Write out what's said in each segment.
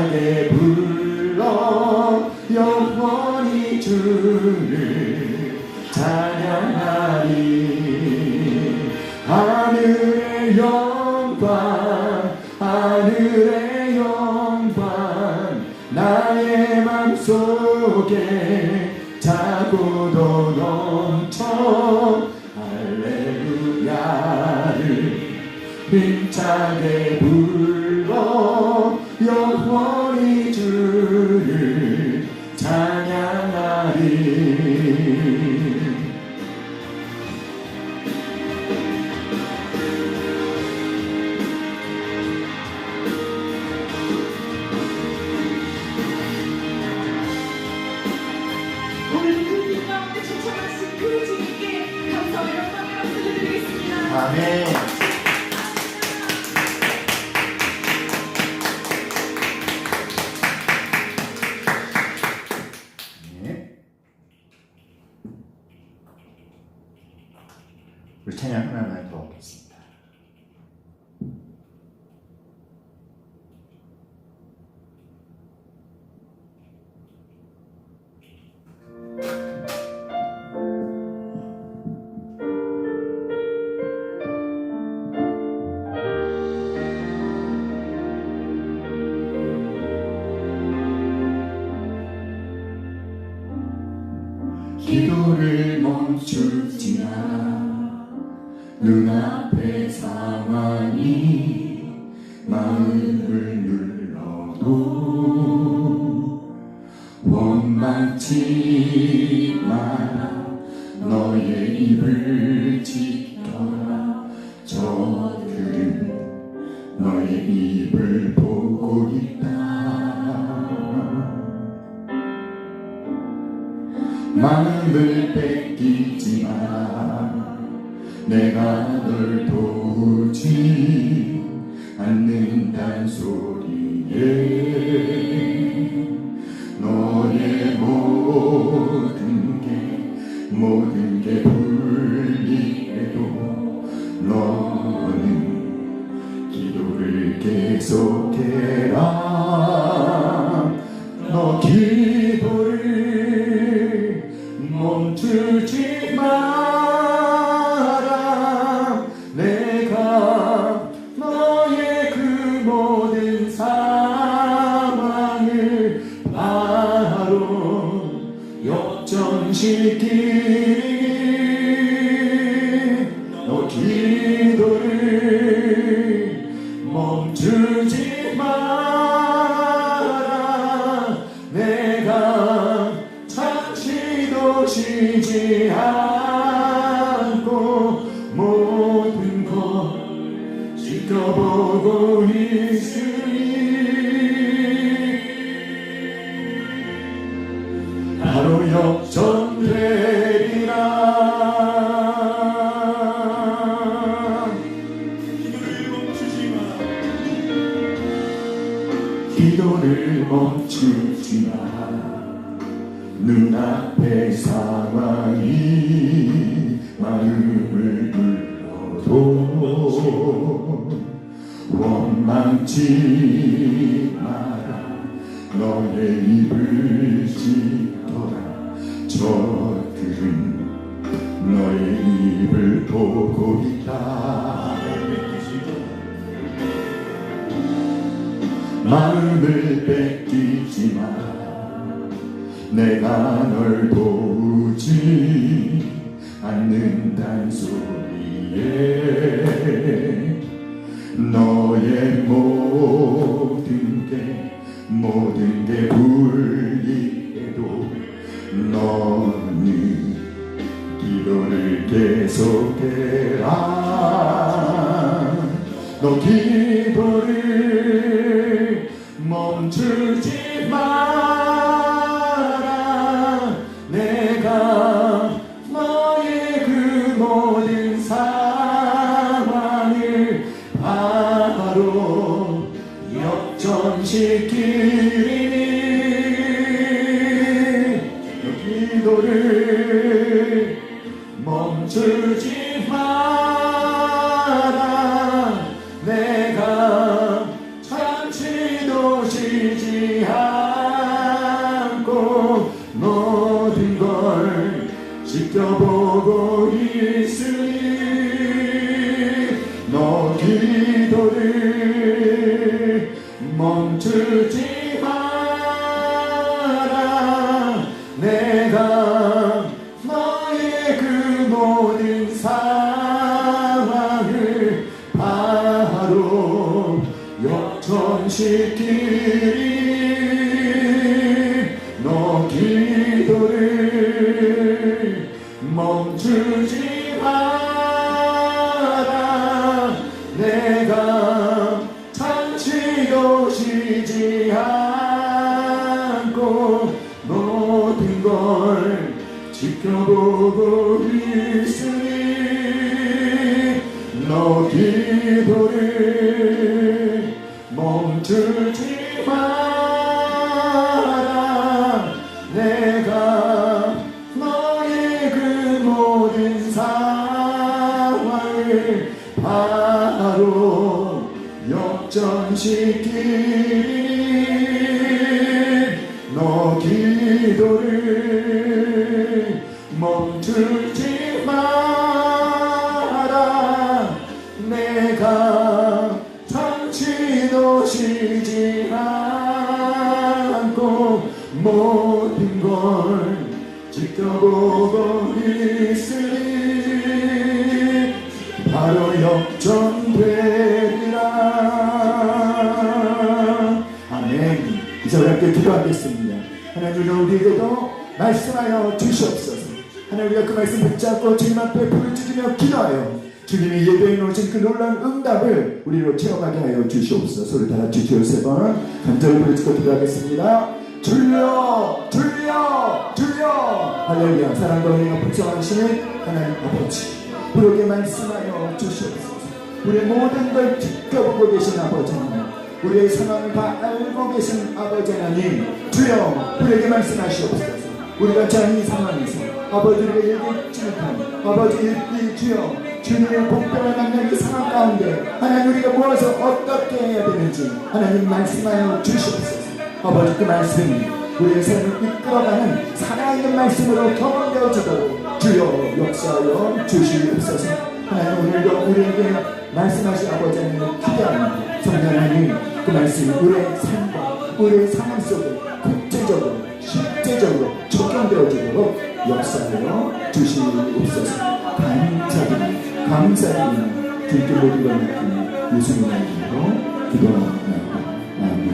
힘차게 불러 영원히 주를 찬양하리. 하늘의 영광 하늘의 영광 나의 맘속에 차고도 넘쳐 할렐루야를 힘차게 불러 영원히 주를 찬양하리. 아멘. 네. 우리 찬양 하나만 더 하겠습니다. 기도를 멈추지 않아 눈앞의 상황이 마음을 눌러도 원망치 마라. 너의 입을 지켜라. 저들은 너의 입을 보고 있다. 마음을 뺏기지 마. 내가 널 도우지 않는단 소리에 너의 모든 게 불리해도 너는 기도를 계속해라. 너 기도를 멈추지 마라. 내가 너의 그 모든 상황을 바로 역전시키리. 너 기도를 멈추지 마라. 내가 쉬지 않고 모든 것 지켜보고 있으니 바로 역전되리라. 기도를 멈추지 마. 눈앞의 상황이 마음을 눌러도 원망치 마라. 너의 입을 지켜라. 저들은 너의 입을 보고 있다. 마음을 뺏기지 마라. 내가 널 도우지 않는단 소리에 너의 모든 게 불리해도 너는 기도를 계속해라. 너 기도를 멈추지 마라. 내가 너의 그 모든 상황을 바로 역전시키리니. 너 기도를 멈추지 마라. 내가 잠시도 쉬지 멈추지 마라. 내가 너의 그 모든 상황을 바로 역전시키리. 너 기도를 멈추지 마라. 내가 잠시도 쉬지 않고 모든 걸 지켜보고 있으니 너 기도를 멈추지 마라. 내가 너의 그 모든 상황을 바로 역전시키니 너 기도를 멈추지 마라. 내가 잠시도 쉬지 않고 모든 걸 지켜보고 있으니 바로 역전되리라. 아멘. 이제 우리 함께 기도하겠습니다. 하나님, 우리에게도 말씀하여 주시옵소서. 하나님, 우리가 그 말씀 붙잡고 주님 앞에 부르짖으며 기도하여 주님이 예배해 놓으신 그 놀라운 응답을 우리로 체험하게 하여 주시옵소서. 우리 다 같이 주여 세 번 간절히 부르짖고 기도하겠습니다. 주여 주여 주여. 할렐루야. 사랑과 은혜가 풍성하시는 하나님 아버지, 우리에게 말씀하여 주시옵소서. 우리의 모든 걸 지켜보고 계신 아버지 하나님, 우리의 상황을 다 알고 계신 아버지 하나님, 주여 우리에게 말씀하시옵소서. 우리가 이 상황에서 아버지 우리가 얘기했지 못한 아버지 이 주여 주님의 복병을 만난 이 상황 가운데 하나님 우리가 모아서 어떻게 해야 되는지 하나님 말씀하여 주시옵소서. 아버지 그 말씀이 우리의 삶을 이끌어가는 살아있는 말씀으로 경험되어지도록 주여 역사하여 주시옵소서. 하나님 오늘도 우리에게 말씀하신 아버지 하나님을 기대합니다. 성령 하나님 그 말씀이 우리의 삶과 우리의 상황 속에 구체적으로 실제적으로 적용되어지도록 역사하여 주시옵소서. 감사드립니다. 주님께 모든 걸 맡기며 예수님의 이름으로 기도합니다. 아멘.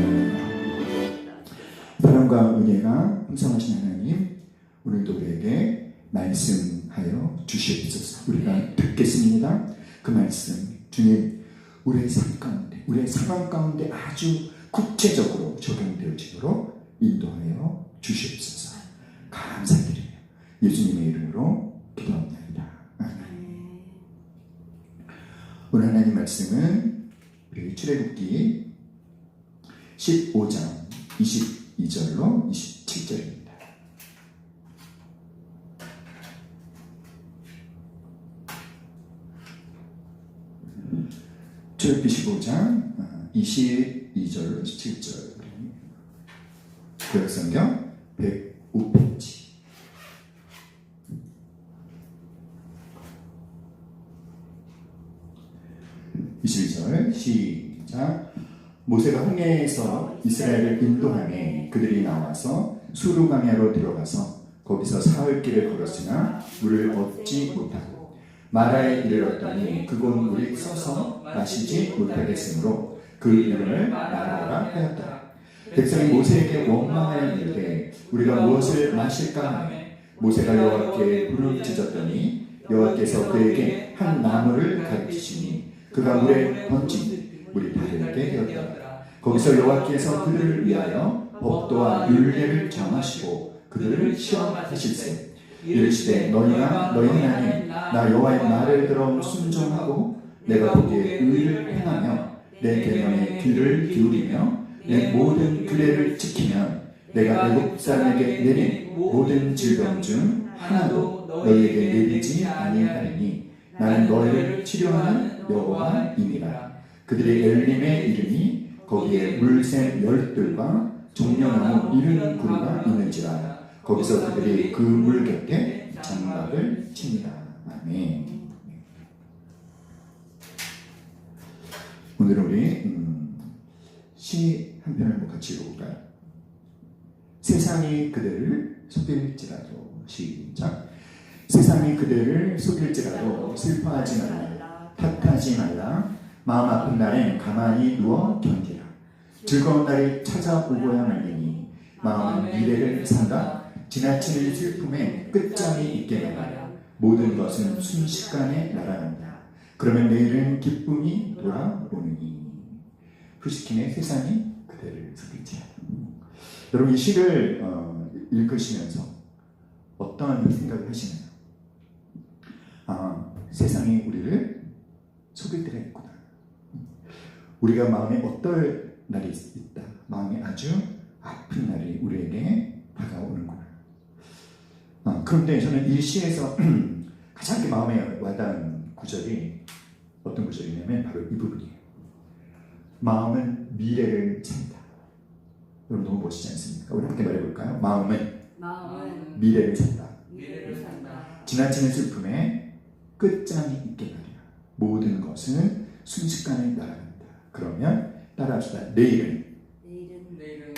사랑과 은혜가 풍성하신 하나님, 오늘도 우리에게 말씀하여 주시옵소서. 우리가 듣겠습니다. 그 말씀 주님 우리의 삶 가운데 우리의 상황 가운데 아주 구체적으로 적용되어지도록 인도하여 주시옵소서. 감사드리며 예수님의 이름으로 기도합니다. 오늘 하나님 말씀은 우리 출애굽기 15장 22절로 27절입니다. 출애굽기 15장 22절 17절 구약성경 105페이지. 시작. 모세가 홍해에서 이스라엘을 인도하매 그들이 나와서 수르 광야로 들어가서 거기서 사흘길을 걸었으나 물을 얻지 못하고 마라에 이르렀더니 그곳 물이 써서 마시지 못하겠으므로 그 이름을 마라라 하였더라. 백성이 모세에게 원망하여 이르되 우리가 무엇을 마실까 하며 모세가 여호와께 부르짖었더니 여호와께서 그에게 한 나무를 가르치시니 그가 물에 던지니 물이 다르게 되었더라. 거기서 여호와께서 그들을 위하여 법도와 율례를 정하시고 그들을 시험하실세. 이르시되 너희가 너희 하나님 나 여호와의 말을 들어 순종하고 내가 보기에 의를 행하며 내 계명에 귀를 기울이며 내 모든 규례를 지키면 내가 애굽 사람에게 내린 모든 질병 중 하나도 너희에게 내리지 아니하리니 나는 너희를 치료하는 여호와임이라. 그들의 엘림의 이름이 거기에 물샘 열들과 종려나무 이른 구루가 있는지라. 거기서 그들이 그 물 곁에 장막을 칩니다. 아멘. 오늘 우리 시 한 편을 뭐 같이 읽어볼까요? 세상이 그대를 속일지라도. 시작. 세상이 그대를 속일지라도 슬퍼하지 말라. 탓하지 말라. 마음 아픈 날엔 가만히 누워 견디라. 즐거운 날이 찾아오고야 말리니 마음은 미래를 산다. 지나치는 슬픔에 끝장이 있게 말이야. 모든 것은 순식간에 날아간다. 그러면 내일은 기쁨이 돌아오느니. 푸시킨의 세상이 그대를 속일지라도. 여러분 이 시를 읽으시면서 어떠한 생각을 하시나요? 세상이 우리를 속일 때가 있구나. 우리가 마음에 어떨 날이 있다. 마음이 아주 아픈 날이 우리에게 다가오는구나. 그런데 저는 이 시에서 가장 마음에 와닿은 구절이 어떤 구절이냐면 바로 이 부분이에요. 마음은 미래를 찬다. 여러분 너무 멋지지 않습니까? 우리 함께 말해볼까요? 마음은 미래를 찬다. 지나치는 슬픔에 끝장이 있게 말이야. 모든 것은 순식간에 날아간다. 그러면 따라합시다. 내일은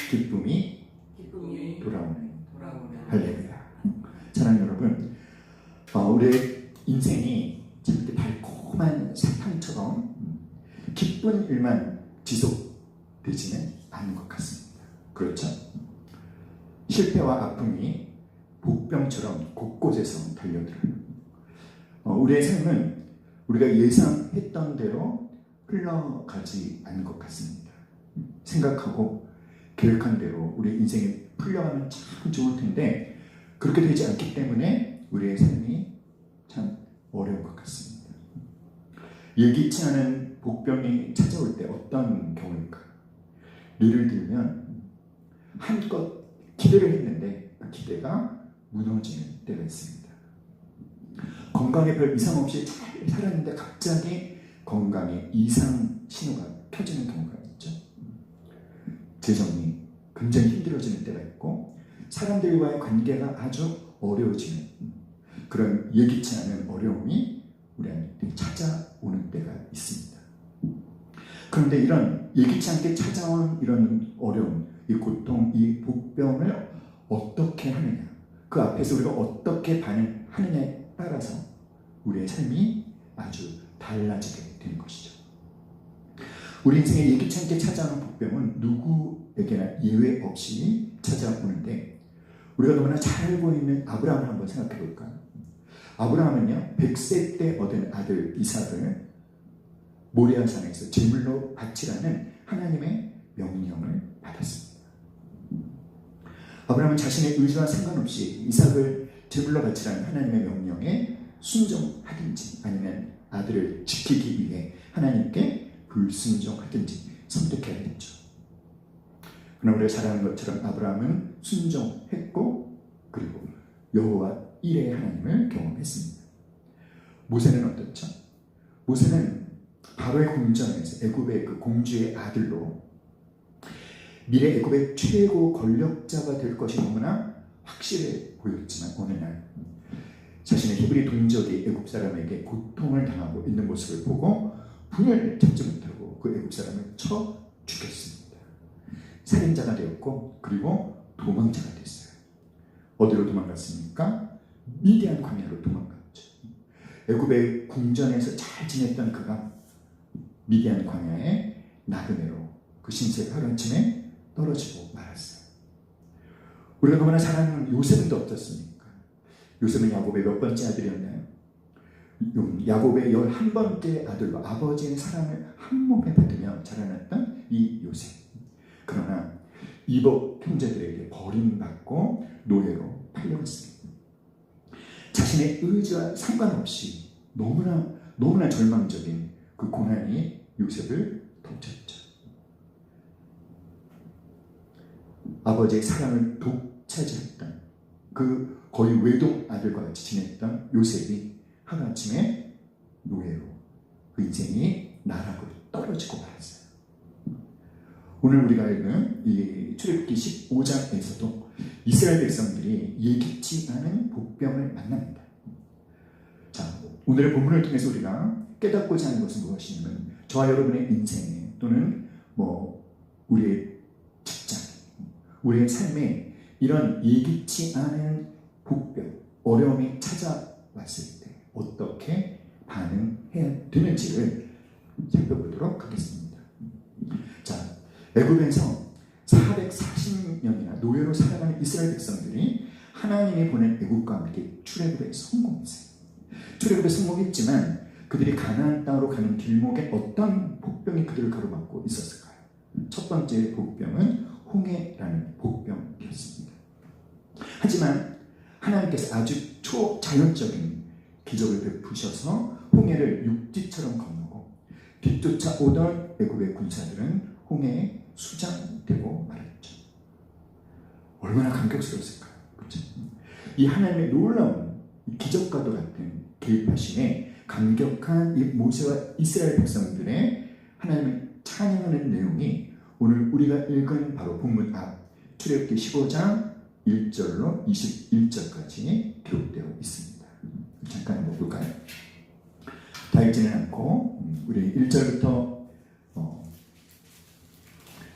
기쁨이 돌아오는. 할렐루야. 사랑하는 여러분, 우리의 인생이 참 이렇게 달콤한 사탕처럼 기쁜 일만 지속되지는 않는 것 같습니다. 그렇죠? 실패와 아픔이 복병처럼 곳곳에서 달려들어요. 우리의 삶은 우리가 예상했던 대로 흘러가지 않는 것 같습니다. 생각하고 계획한 대로 우리 인생이 풀려가면 참 좋을 텐데 그렇게 되지 않기 때문에 우리의 삶이 참 어려운 것 같습니다. 예기치 않은 복병이 찾아올 때 어떤 경우일까? 예를 들면 한껏 기대를 했는데 그 기대가 무너지는 때가 있습니다. 건강에 별 이상 없이 잘 살았는데 갑자기 건강에 이상 신호가 켜지는 경우가 있죠. 재정이 굉장히 힘들어지는 때가 있고 사람들과의 관계가 아주 어려워지는 그런 예기치 않은 어려움이 우리한테 찾아오는 때가 있습니다. 그런데 이런 예기치 않게 찾아온 이런 어려움, 이 고통, 이 복병을 어떻게 하느냐, 그 앞에서 우리가 어떻게 반응하느냐에 따라서 우리의 삶이 아주 달라지게 되는 것이죠. 우리 인생에 예기치 않게 찾아오는 복병은 누구에게나 예외 없이 찾아오는데 우리가 너무나 잘 알고 있는 아브라함을 한번 생각해 볼까요? 아브라함은요 100세 때 얻은 아들 이삭을 모리아산에서 제물로 바치라는 하나님의 명령을 받았습니다. 아브라함은 자신의 의지와 상관없이 이삭을 제물로 바치라는 하나님의 명령에 순종하든지 아니면 아들을 지키기 위해 하나님께 불순종하든지 선택해야 했죠. 그러나 우리가 잘 아는 것처럼 아브라함은 순종했고 그리고 여호와 일의 하나님을 경험했습니다. 모세는 어떻죠? 모세는 바로의 궁전에서 애굽의 그 공주의 아들로 미래 애굽의 최고 권력자가 될 것이 너무나 확실해 보였지만 어느 날 자신의 히브리 동족이 애굽 사람에게 고통을 당하고 있는 모습을 보고 분을 참지 못하고 그 애굽 사람을 쳐 죽였습니다. 살인자가 되었고 그리고 도망자가 됐어요. 어디로 도망갔습니까? 미디안 광야로 도망갔죠. 애굽의 궁전에서 잘 지냈던 그가 미디안 광야의 나그네로 그 신세 하루아침에 떨어지고 말았어요. 우리가 너무나 잘 아는 요셉은 또 어떻습니까? 요셉은 야곱의 몇 번째 아들이었나요? 야곱의 11번째 아들로 아버지의 사랑을 한 몸에 받으며 자라났던 이 요셉. 그러나 이복 형제들에게 버림받고 노예로 팔려갔습니다. 자신의 의지와 상관없이 너무나 절망적인 그 고난이 요셉을 덮쳤죠. 아버지의 사랑을 독차지했던 그 거의 외동 아들과 같이 지냈던 요셉이 하루아침에 노예로 그 인생이 나락으로 떨어지고 말았어요. 오늘 우리가 읽은 이 출애굽기 15장에서도 이스라엘 백성들이 예기치 않은 복병을 만납니다. 자, 오늘의 본문을 통해서 우리가 깨닫고자 하는 것은 무엇이냐면 저와 여러분의 인생에 또는 우리의 직장, 우리의 삶에 이런 예기치 않은 복병, 어려움이 찾아왔을 때 어떻게 반응해야 되는지를 살펴보도록 하겠습니다. 자, 애굽에서 440년이나 노예로 살아가는 이스라엘 백성들이 하나님이 보낸 애국과 함께 출애굽에 성공했어요. 출애굽에 성공했지만 그들이 가나안 땅으로 가는 길목에 어떤 복병이 그들을 가로막고 있었을까요? 첫 번째 복병은 홍해라는 복병이었습니다. 하지만 하나님께서 아주 초자연적인 기적을 베푸셔서 홍해를 육지처럼 건너고 뒤쫓아오던 애굽의 군사들은 홍해에 수장되고 말았죠. 얼마나 감격스러웠을까요? 그렇죠? 이 하나님의 놀라운 기적과도 같은 개입하심에 감격한 이 모세와 이스라엘 백성들의 하나님을 찬양하는 내용이 오늘 우리가 읽은 바로 본문 앞 출애굽기 15장 1절로 21절까지 기록되어 있습니다. 잠깐 한번 볼까요? 다 읽지는 않고 우리 1절부터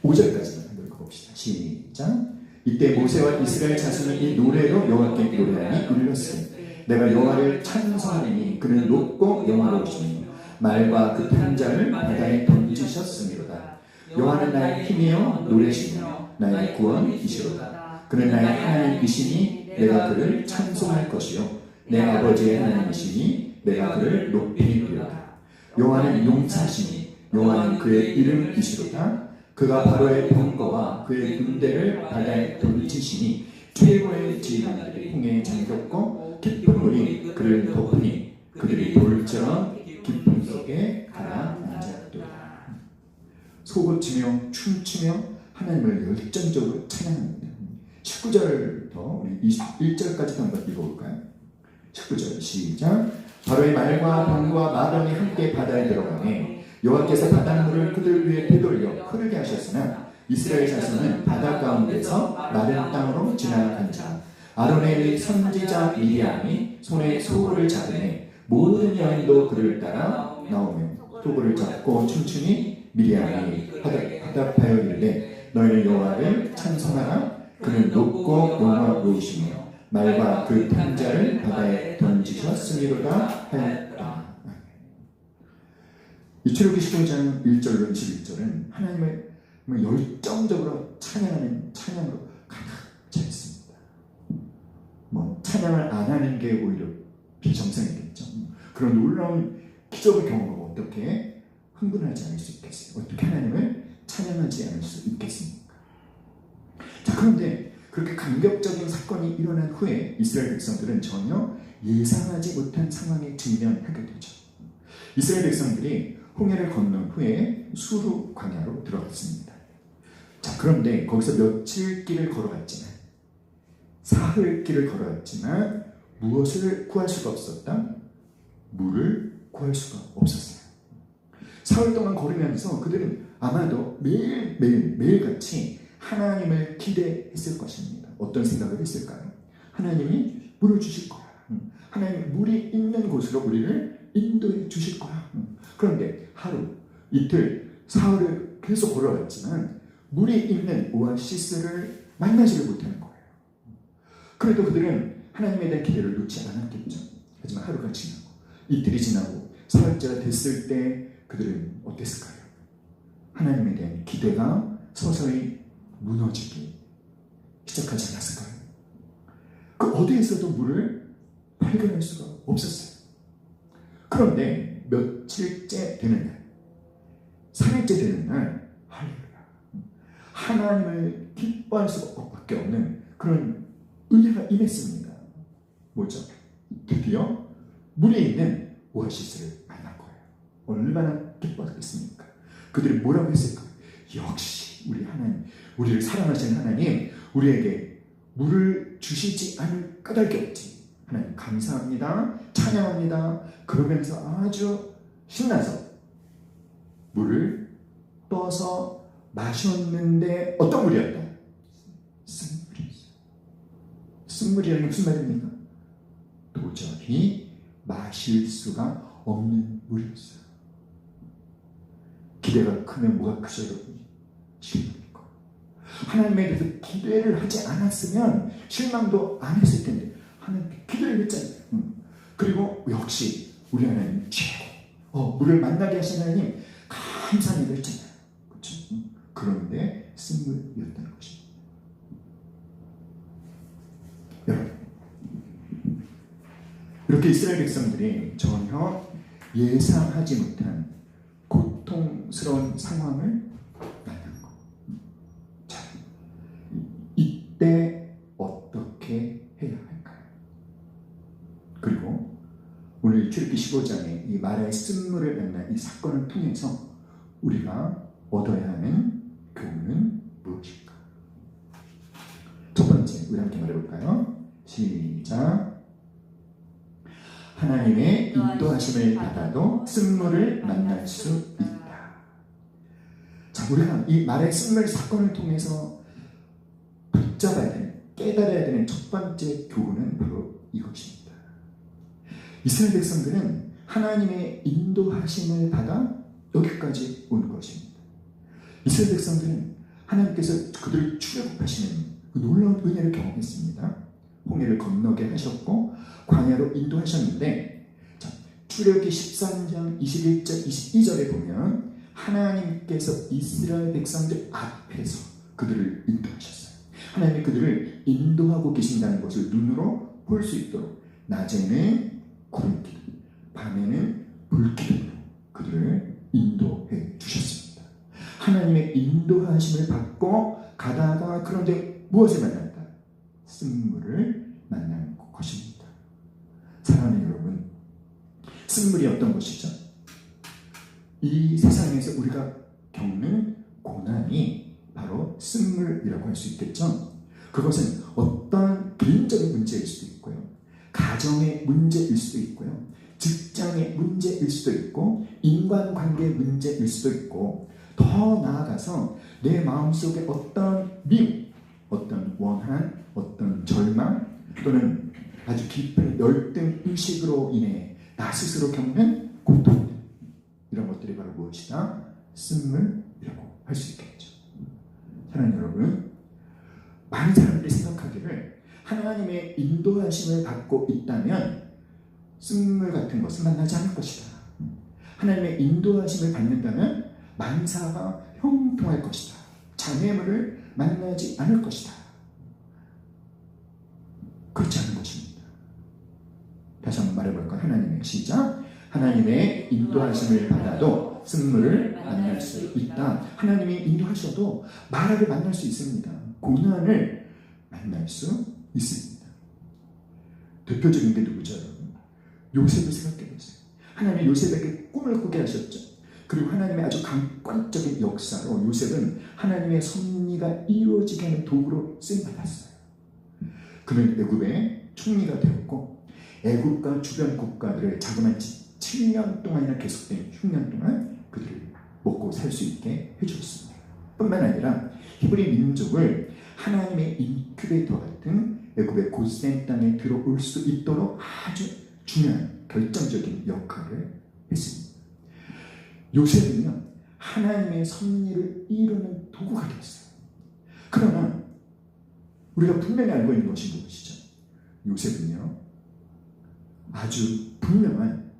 5절까지만 한번 읽어봅시다. 시작. 이때 모세와 이스라엘 자손은 이 노래로 여호와께 노래하니 이르렀으니 내가 여호와를 찬송하리니 그는 높고 영화로우시며 말과 그 탄자를 바다에 던지셨음이로다. 여호와는 나의 힘이요 노래시며 나의 구원이시로다. 그는 나의 하나님이시니 내가 그를 찬송할 것이요 내 아버지의 하나님이시니 내가 그를 높이리로다. 여호와는 용사시니 여호와는 그의 이름이시로다. 그가 바로의 병거와 그의 군대를 바다에 던지시니 최고의 지휘관들이 홍해에 잠겼고 깊은 물이 그를 덮으니 그들이 돌처럼 깊은 속에 가라앉았도다. 소고치며 춤추며 하나님을 열정적으로 찬양합니다. 19절부터 우리 21절까지 한번 읽어볼까요? 19절 시작. 바로의 말과 병과 마병이 함께 바다에 들어가니 여호와께서 바닷물을 그들 위에 되돌려 흐르게 하셨으나 이스라엘 자손은 바다 가운데서 마른 땅으로 지나간지라. 아론의 선지자 미리암이 손에 소고를 잡으니 모든 여인도 그를 따라 나오며 소고를 잡고 춤추니 미리암이 화답하여 이르되 너희는 여호와를 찬송하라. 그는 높고 영화로우시며 말과 그 탄자를 바다에 던지셨음이로다 하였다. 이 출애굽기 15장 1절로 21절은 하나님을 열정적으로 찬양하는 찬양으로 가득 차 있습니다. 찬양을 안 하는 게 오히려 비정상이겠죠. 그런 놀라운 기적을 경험하고 어떻게 흥분하지 않을 수 있겠어요? 어떻게 하나님을 찬양하지 않을 수 있겠습니까? 자, 그런데 그렇게 감격적인 사건이 일어난 후에 이스라엘 백성들은 전혀 예상하지 못한 상황에 직면하게 되죠. 이스라엘 백성들이 홍해를 건넌 후에 수르 광야로 들어갔습니다. 자, 그런데 거기서 며칠 길을 걸어갔지만 사흘 길을 걸어갔지만 무엇을 구할 수가 없었다? 물을 구할 수가 없었어요. 사흘 동안 걸으면서 그들은 아마도 매일같이 하나님을 기대했을 것입니다. 어떤 생각을 했을까요? 하나님이 물을 주실 거야. 하나님 물이 있는 곳으로 우리를 인도해 주실 거야. 그런데 하루, 이틀, 사흘을 계속 걸어갔지만 물이 있는 오아시스를 만나지를 못하는 거예요. 그래도 그들은 하나님에 대한 기대를 놓지 않았겠죠. 하지만 하루가 지나고 이틀이 지나고 사흘째가 됐을 때 그들은 어땠을까요? 하나님에 대한 기대가 서서히 무너지기 시작하지 않았을까요? 그 어디에서도 물을 발견할 수가 없었어요. 그런데 며칠째 되는 날, 3일째 되는 날, 할렐루야, 하나님을 기뻐할 수밖에 없는 그런 은혜가 임했습니다. 뭐죠? 드디어 물이 있는 오아시스를 만난 거예요. 얼마나 기뻐하겠습니까? 그들이 뭐라고 했을까? 역시 우리 하나님, 우리를 사랑하시는 하나님, 우리에게 물을 주시지 않을 까닭이 없지. 하나님 감사합니다, 찬양합니다. 그러면서 아주 신나서 물을 떠서 마셨는데 어떤 물이었다? 쓴물이었어요. 쓴물이라는 게 무슨 말입니까? 도저히 마실 수가 없는 물이었어요. 기대가 크면 뭐가 크죠, 여러분? 실망일 거예요. 하나님에 대해서 기대를 하지 않았으면 실망도 안 했을 텐데 하나님께 기대를 했잖아요. 그리고 역시 우리 하나님 최고, 우리를 만나게 하신 하나님 감사합니다 했잖아요. 그렇죠? 그런데 쓴물이었다는 것입니다. 여러분, 이렇게 이스라엘 백성들이 전혀 예상하지 못한 고통스러운 상황을 만난 것. 자, 이때 어떻게 해야 할까요? 그리고 오늘 출애굽기 15장의 이 마라의 쓴물을 만난 이 사건을 통해서 우리가 얻어야 하는 교훈은 무엇일까? 첫 번째, 우리 함께 말해볼까요? 시작. 하나님의 인도하심을 받아도 쓴물을 만날 수 있다. 자, 우리가 이 마라의 쓴물 사건을 통해서 붙잡아야 되는, 깨달아야 되는 첫 번째 교훈은 바로 이것입니다. 이스라엘 백성들은 하나님의 인도하심을 받아 여기까지 온 것입니다. 이스라엘 백성들은 하나님께서 그들을 출애굽하시는 그 놀라운 은혜를 경험했습니다. 홍해를 건너게 하셨고 광야로 인도하셨는데, 자, 출애굽기 13장 21절 22절에 보면 하나님께서 이스라엘 백성들 앞에서 그들을 인도하셨어요. 하나님이 그들을 인도하고 계신다는 것을 눈으로 볼 수 있도록 낮에는 구름기둥, 밤에는 불기둥으로 그들을 인도해 주셨습니다. 하나님의 인도하심을 받고 가다가 그런데 무엇을 만난다? 쓴물을 만나는 것입니다. 사랑하는 여러분, 쓴물이 어떤 것이죠? 이 세상에서 우리가 겪는 고난이 바로 쓴물이라고 할 수 있겠죠. 그것은 어떤 개인적인 문제일 수도 있고요, 가정의 문제일 수도 있고요, 직장의 문제일 수도 있고, 인간관계의 문제일 수도 있고, 더 나아가서 내 마음속에 어떤 미움, 어떤 원한, 어떤 절망, 또는 아주 깊은 열등 의식으로 인해 나 스스로 겪는 고통, 이런 것들이 바로 무엇이다? 쓴물이라고 할 수 있겠죠. 사랑하는 여러분, 많은 사람들이 생각하기를 하나님의 인도하심을 받고 있다면 쓴물 같은 것은 만나지 않을 것이다. 하나님의 인도하심을 받는다면 만사가 형통할 것이다. 장애물을 만나지 않을 것이다. 그렇지 않은 것입니다. 다시 한번 말해볼까요? 하나님의 시작. 하나님의 인도하심을 받아도 쓴물을 만날 수 있다. 하나님이 인도하셔도 마라를 만날 수 있습니다. 고난을 만날 수 있습니다. 대표적인 게 누구죠, 여러분? 요셉을 생각해 보세요. 하나님이 요셉에게 꿈을 꾸게 하셨죠. 그리고 하나님의 아주 강권적인 역사로 요셉은 하나님의 섭리가 이루어지게 하는 도구로 쓰임받았어요. 그는 애굽의 총리가 되었고, 애굽과 주변 국가들을 자그마치 7년 동안이나 계속된 흉년 동안 그들을 먹고 살 수 있게 해주었습니다. 뿐만 아니라 히브리 민족을 하나님의 인큐베이터 같은 애굽의 고센 땅에 들어올 수 있도록 아주 중요한 결정적인 역할을 했습니다. 요셉은요, 하나님의 섭리를 이루는 도구가 되었어요. 그러나 우리가 분명히 알고 있는 것이 무엇이죠? 요셉은요, 아주 분명한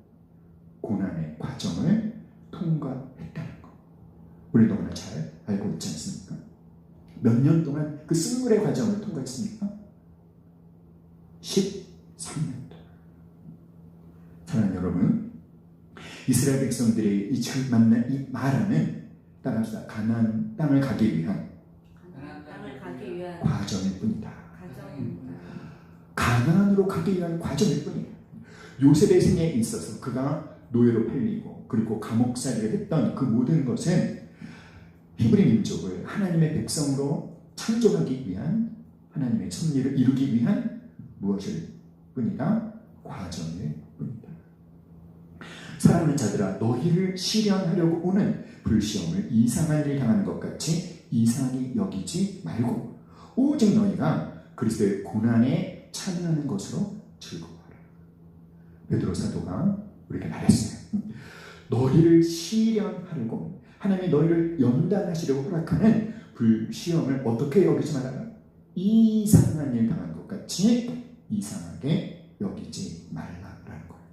고난의 과정을 통과했다는 것, 우리 너무나 잘 알고 있지 않습니까? 몇 년 동안 그 쓴물의 과정을 통과했습니까? 13년 동안. 사랑하는 여러분, 이스라엘 백성들이 이 잘 만난 이 마라는 따라서 가나안 땅을 가기 위한 과정일 뿐이다. 가나안으로 가기 위한 과정일 뿐이에요. 요셉의 생애에 있어서 그가 노예로 팔리고 그리고 감옥살이를 했던 그 모든 것은 히브리 민족을 하나님의 백성으로 창조하기 위한, 하나님의 섭리를 이루기 위한 무엇일 뿐이다? 과정일 뿐이다. 사랑하는 자들아, 너희를 시련하려고 오는 불시험을 이상한 일을 당하는 것 같이 이상히 여기지 말고 오직 너희가 그리스도의 고난에 참여하는 것으로 즐거워하라. 베드로 사도가 우리에게 말했어요. 너희를 시련하려고, 하나님이 너희를 연단하시려고 허락하는 불시험을 어떻게 여기지 말아라. 이상한 일 당한 것 같이 이상하게 여기지 말라라는 거예요.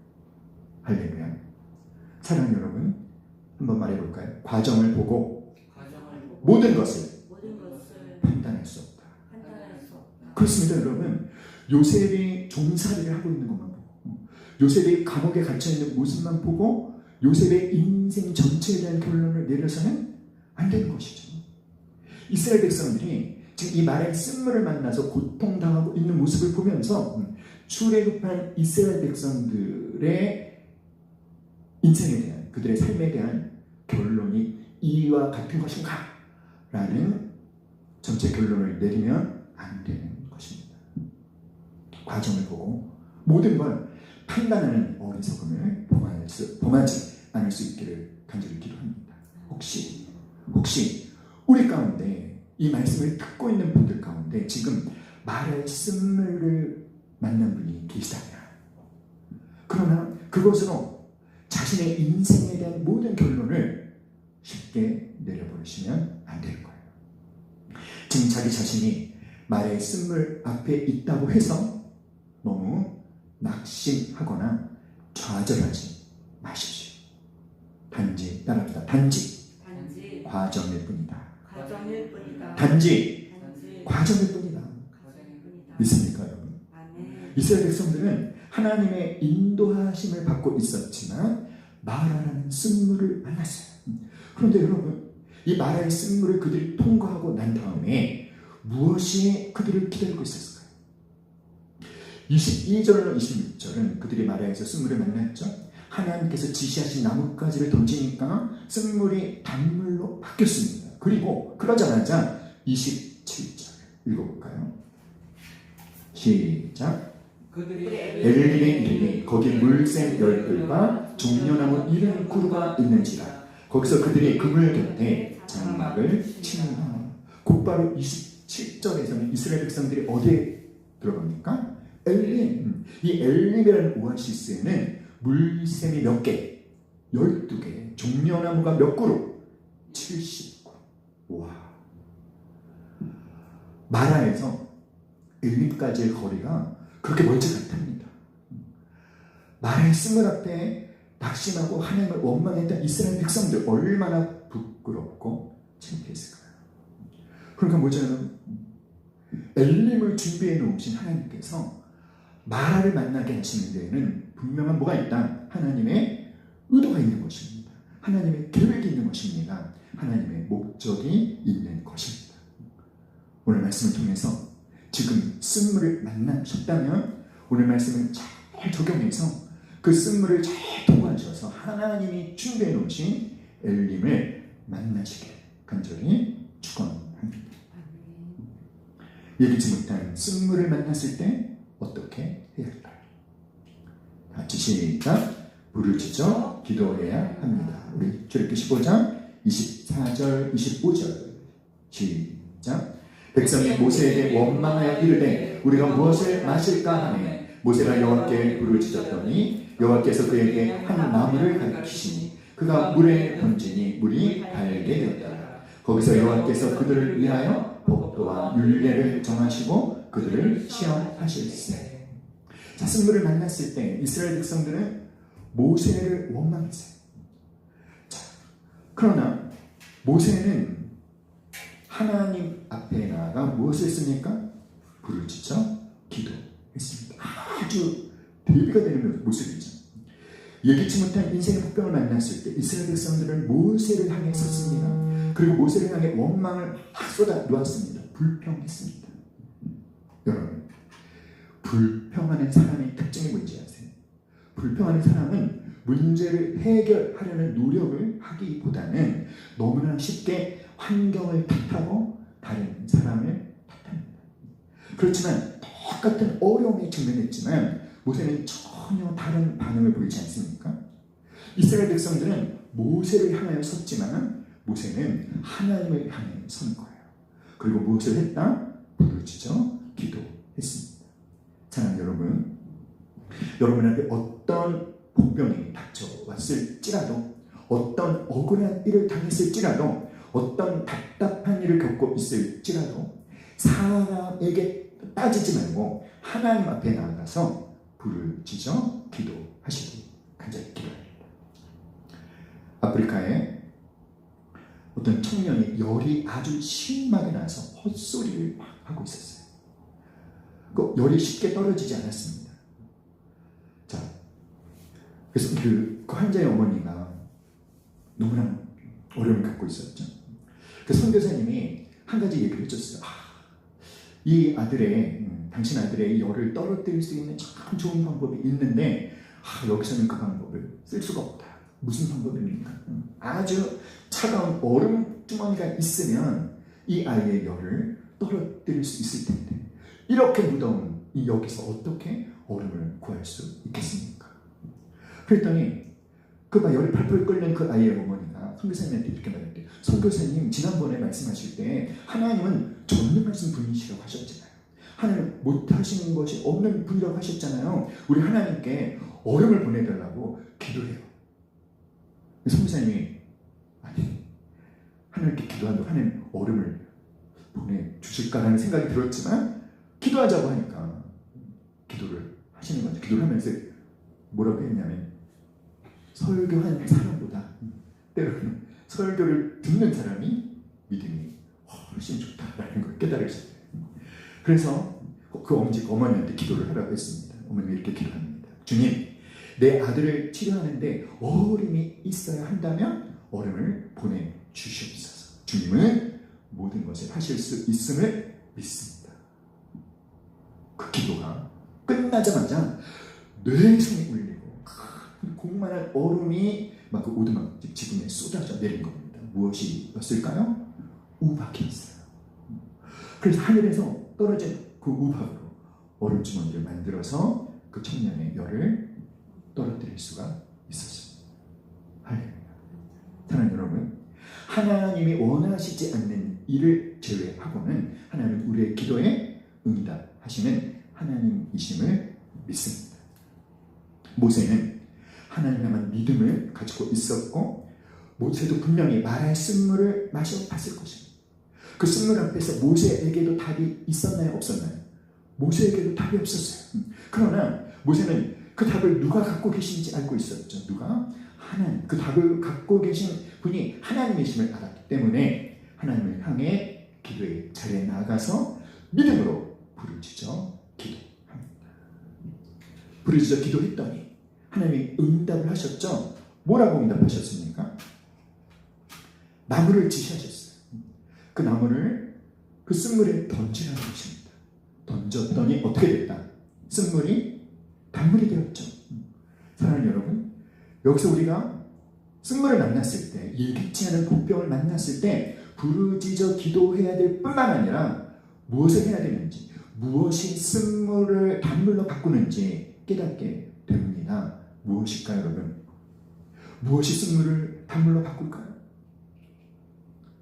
할렐루야. 사랑하는 여러분, 한번 말해볼까요? 과정을 보고 모든 것을 판단할 수 없다. 그렇습니다, 여러분. 요셉이 종살이를 하고 있는 것만 보고, 요셉이 감옥에 갇혀있는 모습만 보고 요셉의 인생 전체에 대한 결론을 내려서는 안 되는 것이죠. 이스라엘 백성들이 지금 이 말의 쓴물을 만나서 고통당하고 있는 모습을 보면서 출애굽한 이스라엘 백성들의 인생에 대한, 그들의 삶에 대한 결론이 이와 같은 것인가? 라는 전체 결론을 내리면 안 되는 것입니다. 과정을 보고 모든 걸 판단하는 어리석음을 범하지 않을 수 있기를 간절히 기도합니다. 혹시 우리 가운데 이 말씀을 듣고 있는 분들 가운데 지금 말의 쓴물을 만난 분이 계시다면, 그러나 그것으로 자신의 인생에 대한 모든 결론을 쉽게 내려버리시면 안 되는 거예요. 지금 자기 자신이 말의 쓴물 앞에 있다고 해서 너무 낙심하거나 좌절하지 마십시오. 단지 따라합니다. 단지 과정일 뿐이다. 단지 과정일 뿐이다. 믿습니까, 여러분? 이스라엘 백성들은 하나님의 인도하심을 받고 있었지만 마라라는 쓴물을 만났어요. 그런데 여러분, 이 마라의 쓴물을 그들이 통과하고 난 다음에 무엇이 그들을 기다리고 있었을까요? 22절로 26절은 그들이 마라에서 쓴물을 만났죠. 하나님께서 지시하신 나뭇가지를 던지니까 쓴물이 단물로 바뀌었습니다. 그리고 그러자마자 27절 읽어볼까요? 시작. 엘림에 이르니 거기 물샘 열들과 종려나무 이른 구루가 있는지라. 거기서 그들이 그물 곁에 장막을 치는다. 곧바로 27절에서는 이스라엘 백성들이 어디에 들어갑니까? 엘림. 이 엘림이라는 오아시스에는 물샘이 몇 개? 12개. 종려나무가 몇 그루? 70그루. 와. 마라에서 엘림까지의 거리가 그렇게 멀지 않답니다. 마라의 쓴물 앞에 낙심하고 하나님을 원망했던 이스라엘 백성들 얼마나 부끄럽고 창피했을까요? 그러니까 뭐냐면 엘림을 준비해 놓으신 하나님께서 마라를 만나게 하시는 데에는 분명한 뭐가 있다. 하나님의 의도가 있는 것입니다. 하나님의 계획이 있는 것입니다. 하나님의 목적이 있는 것입니다. 오늘 말씀을 통해서 지금 쓴물을 만나셨다면 오늘 말씀을 잘 적용해서 그 쓴물을 잘 통과하셔서 하나님이 준비해 놓으신 엘림을 만나시길 간절히 축원합니다. 예기치 못한 쓴물을 만났을 때 어떻게 해야 할까요? 같이 시작. 부르짖어 기도해야 합니다. 우리 출애굽기 15장 24절 25절 시작. 백성이 모세에게 원망하여 이르되 우리가 무엇을 마실까 하매 모세가 여호와께 부르짖었더니 여호와께서 그에게 한 나무를 가리키시니 그가 물에 던지니 물이 달게 되었다. 거기서 여호와께서 그들을 위하여 법도와 율례를 정하시고 그들을 시험하실세. 자, 쓴물을 만났을 때 이스라엘 백성들은 모세를 원망했어요. 자, 그러나 모세는 하나님 앞에 나아가 무엇을 했습니까? 부르짖어 기도했습니다. 아주 대비가 되는 모습이죠. 예기치 못한 인생의 폭병을 만났을 때 이스라엘 백성들은 모세를 향해 섰습니다. 그리고 모세를 향해 원망을 막 쏟아 놓았습니다. 불평했습니다. 여러분, 불평하는 사람의 특징이 뭔지 아세요? 불평하는 사람은 문제를 해결하려는 노력을 하기보다는 너무나 쉽게 환경을 탓하고 다른 사람을 탓합니다. 그렇지만 똑같은 어려움에 직면했지만 모세는 전혀 다른 반응을 보이지 않습니까? 이스라엘 백성들은 모세를 향하여 섰지만 모세는 하나님을 향해 선 거예요. 그리고 무엇을 했다? 부르짖어 기도했습니다. 사랑하는 여러분, 여러분에게 어떤 복병이 닥쳐왔을지라도 어떤 억울한 일을 당했을지라도 어떤 답답한 일을 겪고 있을지라도 사람에게 따지지 말고 하나님 앞에 나아가서 부르짖어 기도하시기 간절히 기도합니다. 아프리카에 어떤 청년이 열이 아주 심하게 나서 헛소리를 막 하고 있었어요. 그 열이 쉽게 떨어지지 않았습니다. 자, 그래서 그 환자의 어머니가 너무나 어려움을 갖고 있었죠. 그 선교사님이 한 가지 얘기를 해줬어요. 이 아들의 당신 아들의 열을 떨어뜨릴 수 있는 참 좋은 방법이 있는데 여기서는 그 방법을 쓸 수가 없다. 무슨 방법입니까? 아주 차가운 얼음 주머니가 있으면 이 아이의 열을 떨어뜨릴 수 있을 텐데 이렇게 무더운 이 여기서 어떻게 얼음을 구할 수 있겠습니까? 그랬더니 그가 열이 팔팔 끓는 그 아이의 어머니가 선교사님한테 이렇게 말했대요. 선교사님, 지난번에 말씀하실 때 하나님은 전능하신 분이시라고 하셨잖아요. 하나님은 못하시는 것이 없는 분이라고 하셨잖아요. 우리 하나님께 얼음을 보내달라고 기도해요. 선교사님이 아니, 하나님께 기도한다고 하나님 얼음을 보내주실까라는 생각이 들었지만 기도하자고 하니까 기도를 하시는 거죠. 기도를 하면서 뭐라고 했냐면 설교한 사람보다 때로는 설교를 듣는 사람이 믿음이 훨씬 좋다라는 걸 깨달으셨어요. 그래서 그 어머니한테 기도를 하라고 했습니다. 어머님이 이렇게 기도합니다. 주님, 내 아들을 치료하는데 얼음이 있어야 한다면 얼음을 보내주시옵소서. 주님은 모든 것을 하실 수 있음을 믿습니다. 그 기도가 끝나자마자 뇌성이 울리고 공만한 얼음이 막 그 오두막집 지붕에 쏟아져 내린 겁니다. 무엇이었을까요? 우박이었어요. 그래서 하늘에서 떨어진 그 우박으로 얼음주머니를 만들어서 그 청년의 열을 떨어뜨릴 수가 있었습니다. 할렐루야. 사랑하는 여러분, 하나님이 원하시지 않는 일을 제외하고는 하나님은 우리의 기도에 응답하시는 하나님이심을 믿습니다. 모세는 하나님에만 믿음을 가지고 있었고 모세도 분명히 마라의 쓴물을 마셔봤을 것입니다. 그 쓴물 앞에서 모세에게도 답이 있었나요? 없었나요? 모세에게도 답이 없었어요. 그러나 모세는 그 답을 누가 갖고 계신지 알고 있었죠. 누가? 하나님. 그 답을 갖고 계신 분이 하나님이심을 알았기 때문에 하나님을 향해 기도의 자리에 나가서 믿음으로 부르짖어 기도합니다. 부르짖어 기도했더니 하나님이 응답을 하셨죠. 뭐라고 응답하셨습니까? 나무를 지시하셨어요. 그 나무를 그 쓴물에 던지라는 것입니다. 던졌더니 어떻게 됐다? 쓴물이 단물이 되었죠. 사랑하는 여러분, 여기서 우리가 쓴물을 만났을 때, 예기치 않은 복병을 만났을 때 부르짖어 기도해야 될 뿐만 아니라 무엇을 해야 되는지, 무엇이 쓴물을 단물로 바꾸는지 깨닫게 됩니다. 무엇일까요, 여러분? 무엇이 쓴물을 단물로 바꿀까요?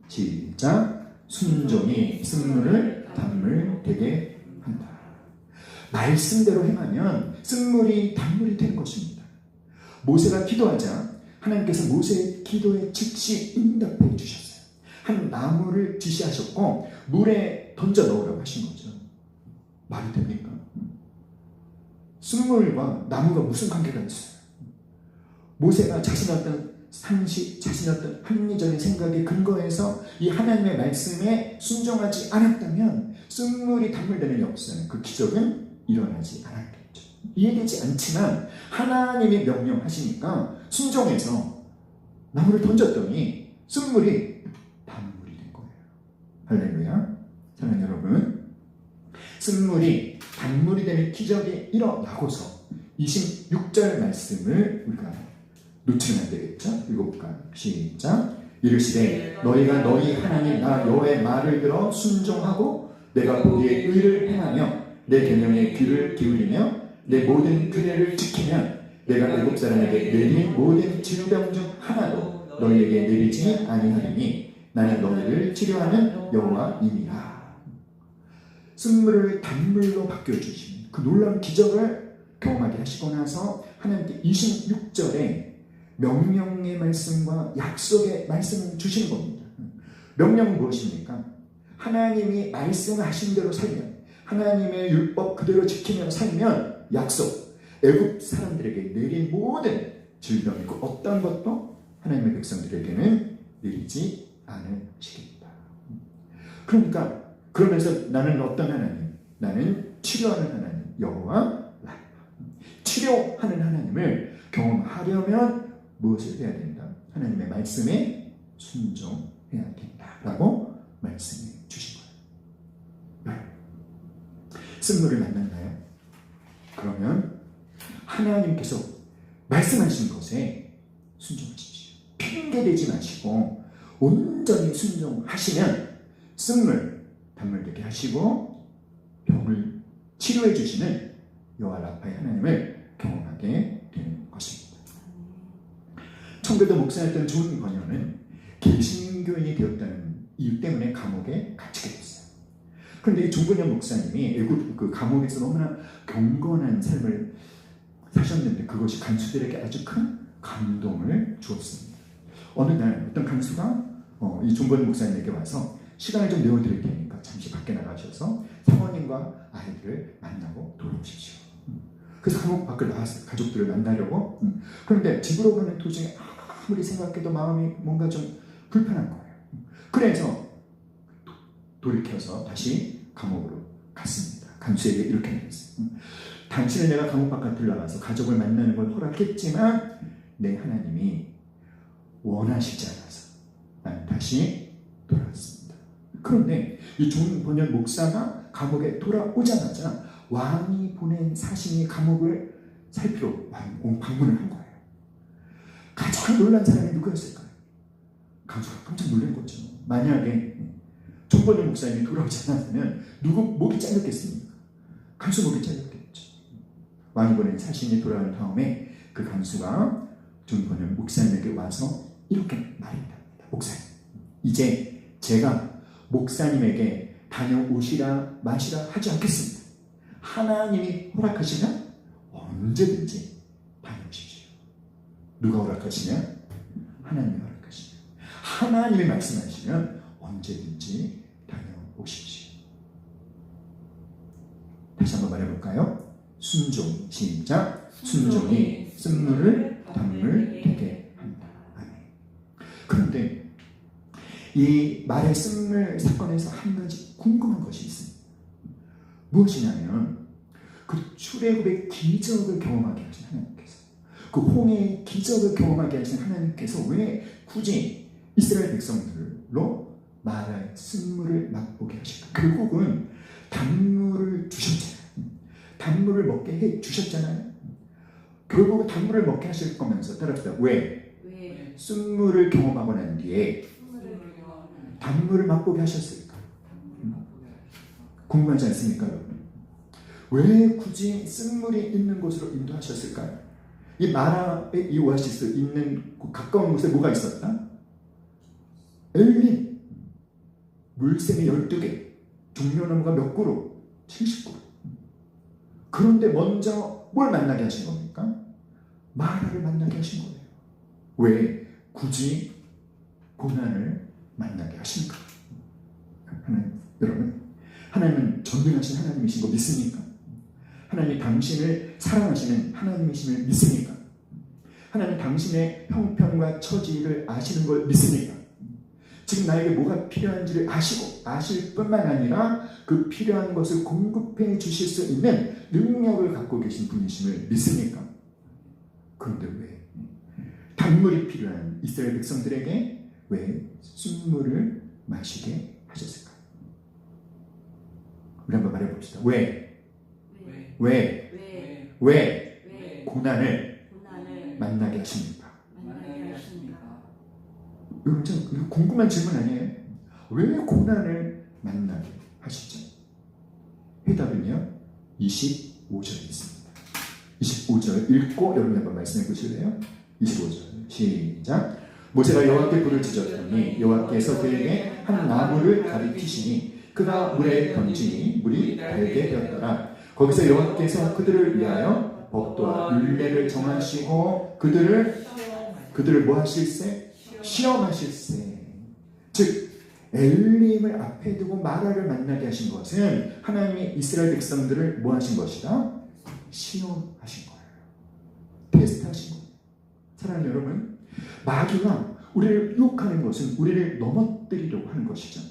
시작. 순종이 쓴물을 단물 되게 한다. 말씀대로 행하면 쓴물이 단물이 되는 것입니다. 모세가 기도하자 하나님께서 모세의 기도에 즉시 응답해 주셨어요. 한 나무를 지시하셨고 물에 던져 넣으라고 하신 거죠. 말이 됩니까? 쓴물과 나무가 무슨 관계가 있어요? 모세가 자신의 어떤 상식, 자신의 어떤 합리적인 생각에 근거해서 이 하나님의 말씀에 순종하지 않았다면 쓴물이 단물되는 역사는, 그 기적은 일어나지 않았겠죠. 이해되지 않지만 하나님이 명령하시니까 순종해서 나무를 던졌더니 쓴물이 단물이 된 거예요. 할렐루야. 사랑하는 여러분, 쓴물이 단물이 되는 기적이 일어나고서 26절 말씀을 우리가 놓치면 안 되겠죠? 읽어볼까요? 시작. 이르시되 너희가 너희 하나님 나 여호와의 말을 들어 순종하고 내가 보기에 의를 행하며 내 계명에 귀를 기울이며 내 모든 규례를 지키면 내가 애굽 사람에게 내린 모든 질병 중 하나도 너희에게 내리지 아니하리니 나는 너희를 치료하는 여호와이니라. 쓴물을 단물로 바뀌어주신 그 놀라운 기적을 경험하게 하시고 나서 하나님께 26절에 명령의 말씀과 약속의 말씀을 주시는 겁니다. 명령은 무엇입니까? 하나님이 말씀하신 대로 살면, 하나님의 율법 그대로 지키며 살면 약속, 애굽 사람들에게 내린 모든 질병이고 어떤 것도 하나님의 백성들에게는 내리지 않으시겠다. 그러니까 그러면서 나는 어떤 하나님? 나는 치료하는 하나님, 여호와 라파. 치료하는 하나님을 경험하려면 무엇을 해야 된다? 하나님의 말씀에 순종해야 된다라고 말씀해 주신 거예요. 쓴물을 만났나요? 그러면 하나님께서 말씀하신 것에 순종하십시오. 핑계대지 마시고 온전히 순종하시면 쓴물, 단물 되게 하시고 병을 치료해 주시는 여호와 라파의 하나님을 경험하게 되는 것입니다. 청교도 목사였던 존 버녀는 개신교인이 되었다는 이유 때문에 감옥에 갇히게 됐어요. 그런데 이 존 버녀 목사님이 애굽 그 감옥에서 너무나 경건한 삶을 사셨는데 그것이 간수들에게 아주 큰 감동을 주었습니다. 어느 날 어떤 간수가 이 존 버녀 목사님에게 와서 시간을 좀 내어드릴 테니까 잠시 밖에 나가셔서 사모님과 아이들을 만나고 돌아오십시오. 그래서 감옥 밖을 나왔어요. 가족들을 만나려고. 그런데 집으로 가는 도중에 아무리 생각해도 마음이 뭔가 좀 불편한 거예요. 그래서 돌이켜서 다시 감옥으로 갔습니다. 간수에게 이렇게 말했어요. 당신은 내가 감옥 바깥을 나가서 가족을 만나는 걸 허락했지만 내 하나님이 원하시지 않아서 나는 다시 돌아왔습니다. 그런데 이 존 버녀 목사가 감옥에 돌아오자마자 왕이 보낸 사신이 감옥을 살피러 방문을 한 거예요. 가장 놀란 사람이 누구였을까요? 간수가 깜짝 놀란 거죠. 만약에 존 버녀 목사님이 돌아오지 않았으면 누구 목이 잘렸겠습니까? 간수 목이 잘렸겠죠. 왕이 보낸 사신이 돌아온 다음에 그 간수가 존 버녀 목사님에게 와서 이렇게 말했답니다. 목사님, 이제 제가 목사님에게 다녀오시라 마시라 하지 않겠습니다. 하나님이 허락하시면 언제든지 다녀오십시오. 누가 허락하시면? 하나님이 허락하시면. 하나님이 말씀하시면 언제든지 다녀오십시오. 다시 한번 말해볼까요? 순종, 시작. 순종이 쓴물을 단물 되게 한다. 아멘. 그런데 이 말의 쓴물 사건에서 한 가지 궁금한 것이 있습니다. 무엇이냐면 그 출애굽의 기적을 경험하게 하신 하나님께서, 그 홍해의 기적을 경험하게 하신 하나님께서 왜 굳이 이스라엘 백성들로 말의 쓴물을 맛보게 하실까? 결국은 단물을 주셨잖아요. 단물을 먹게 해 주셨잖아요. 결국은 단물을 먹게 하실 거면서 따라합시다. 왜? 쓴물을 경험하고 난 뒤에 단물을 맛보게 하셨을까? 궁금하지 않습니까? 왜 굳이 쓴물이 있는 곳으로 인도하셨을까요? 이 마라의 이 오아시스 있는 가까운 곳에 뭐가 있었다? 엘린, 물샘이 12개, 종려나무가 몇 그루? 70그루. 그런데 먼저 뭘 만나게 하신 겁니까? 마라를 만나게 하신 거예요. 왜 굳이 고난을 만나게 하십니까? 여러분, 하나님은 전능하신 하나님이신 거 믿습니까? 하나님 당신을 사랑하시는 하나님이심을 믿습니까? 하나님 당신의 형편과 처지를 아시는 걸 믿습니까? 지금 나에게 뭐가 필요한지를 아시고 아실 뿐만 아니라 그 필요한 것을 공급해 주실 수 있는 능력을 갖고 계신 분이심을 믿습니까? 그런데 왜 단물이 필요한 이스라엘 백성들에게 왜 순물을 마시게 하셨을까요? 우리 한번 말해봅시다. 왜 고난을 만나게 하십니까? 여러분, 이거 궁금한 질문 아니에요? 왜 고난을 만나게 하시죠? 해답은요 25절에 있습니다. 25절 읽고 여러분 한번 말씀해 보실래요? 25절 시작. 모세가 여호와께 불을 지졌더니 여호와께서 그에게 한 나무를 가리키시니 그가 물에 던지니 물이 달게 되었더라. 거기서 여호와께서 그들을 위하여 법도와 율례를 정하시고 그들을 그들을 뭐 하실세? 시험하실세. 즉 엘림을 앞에 두고 마라를 만나게 하신 것은 하나님이 이스라엘 백성들을 뭐 하신 것이다? 시험하신 거예요. 테스트하신 거예요. 사랑하는 여러분, 마귀가 우리를 유혹하는 것은 우리를 넘어뜨리려고 하는 것이죠.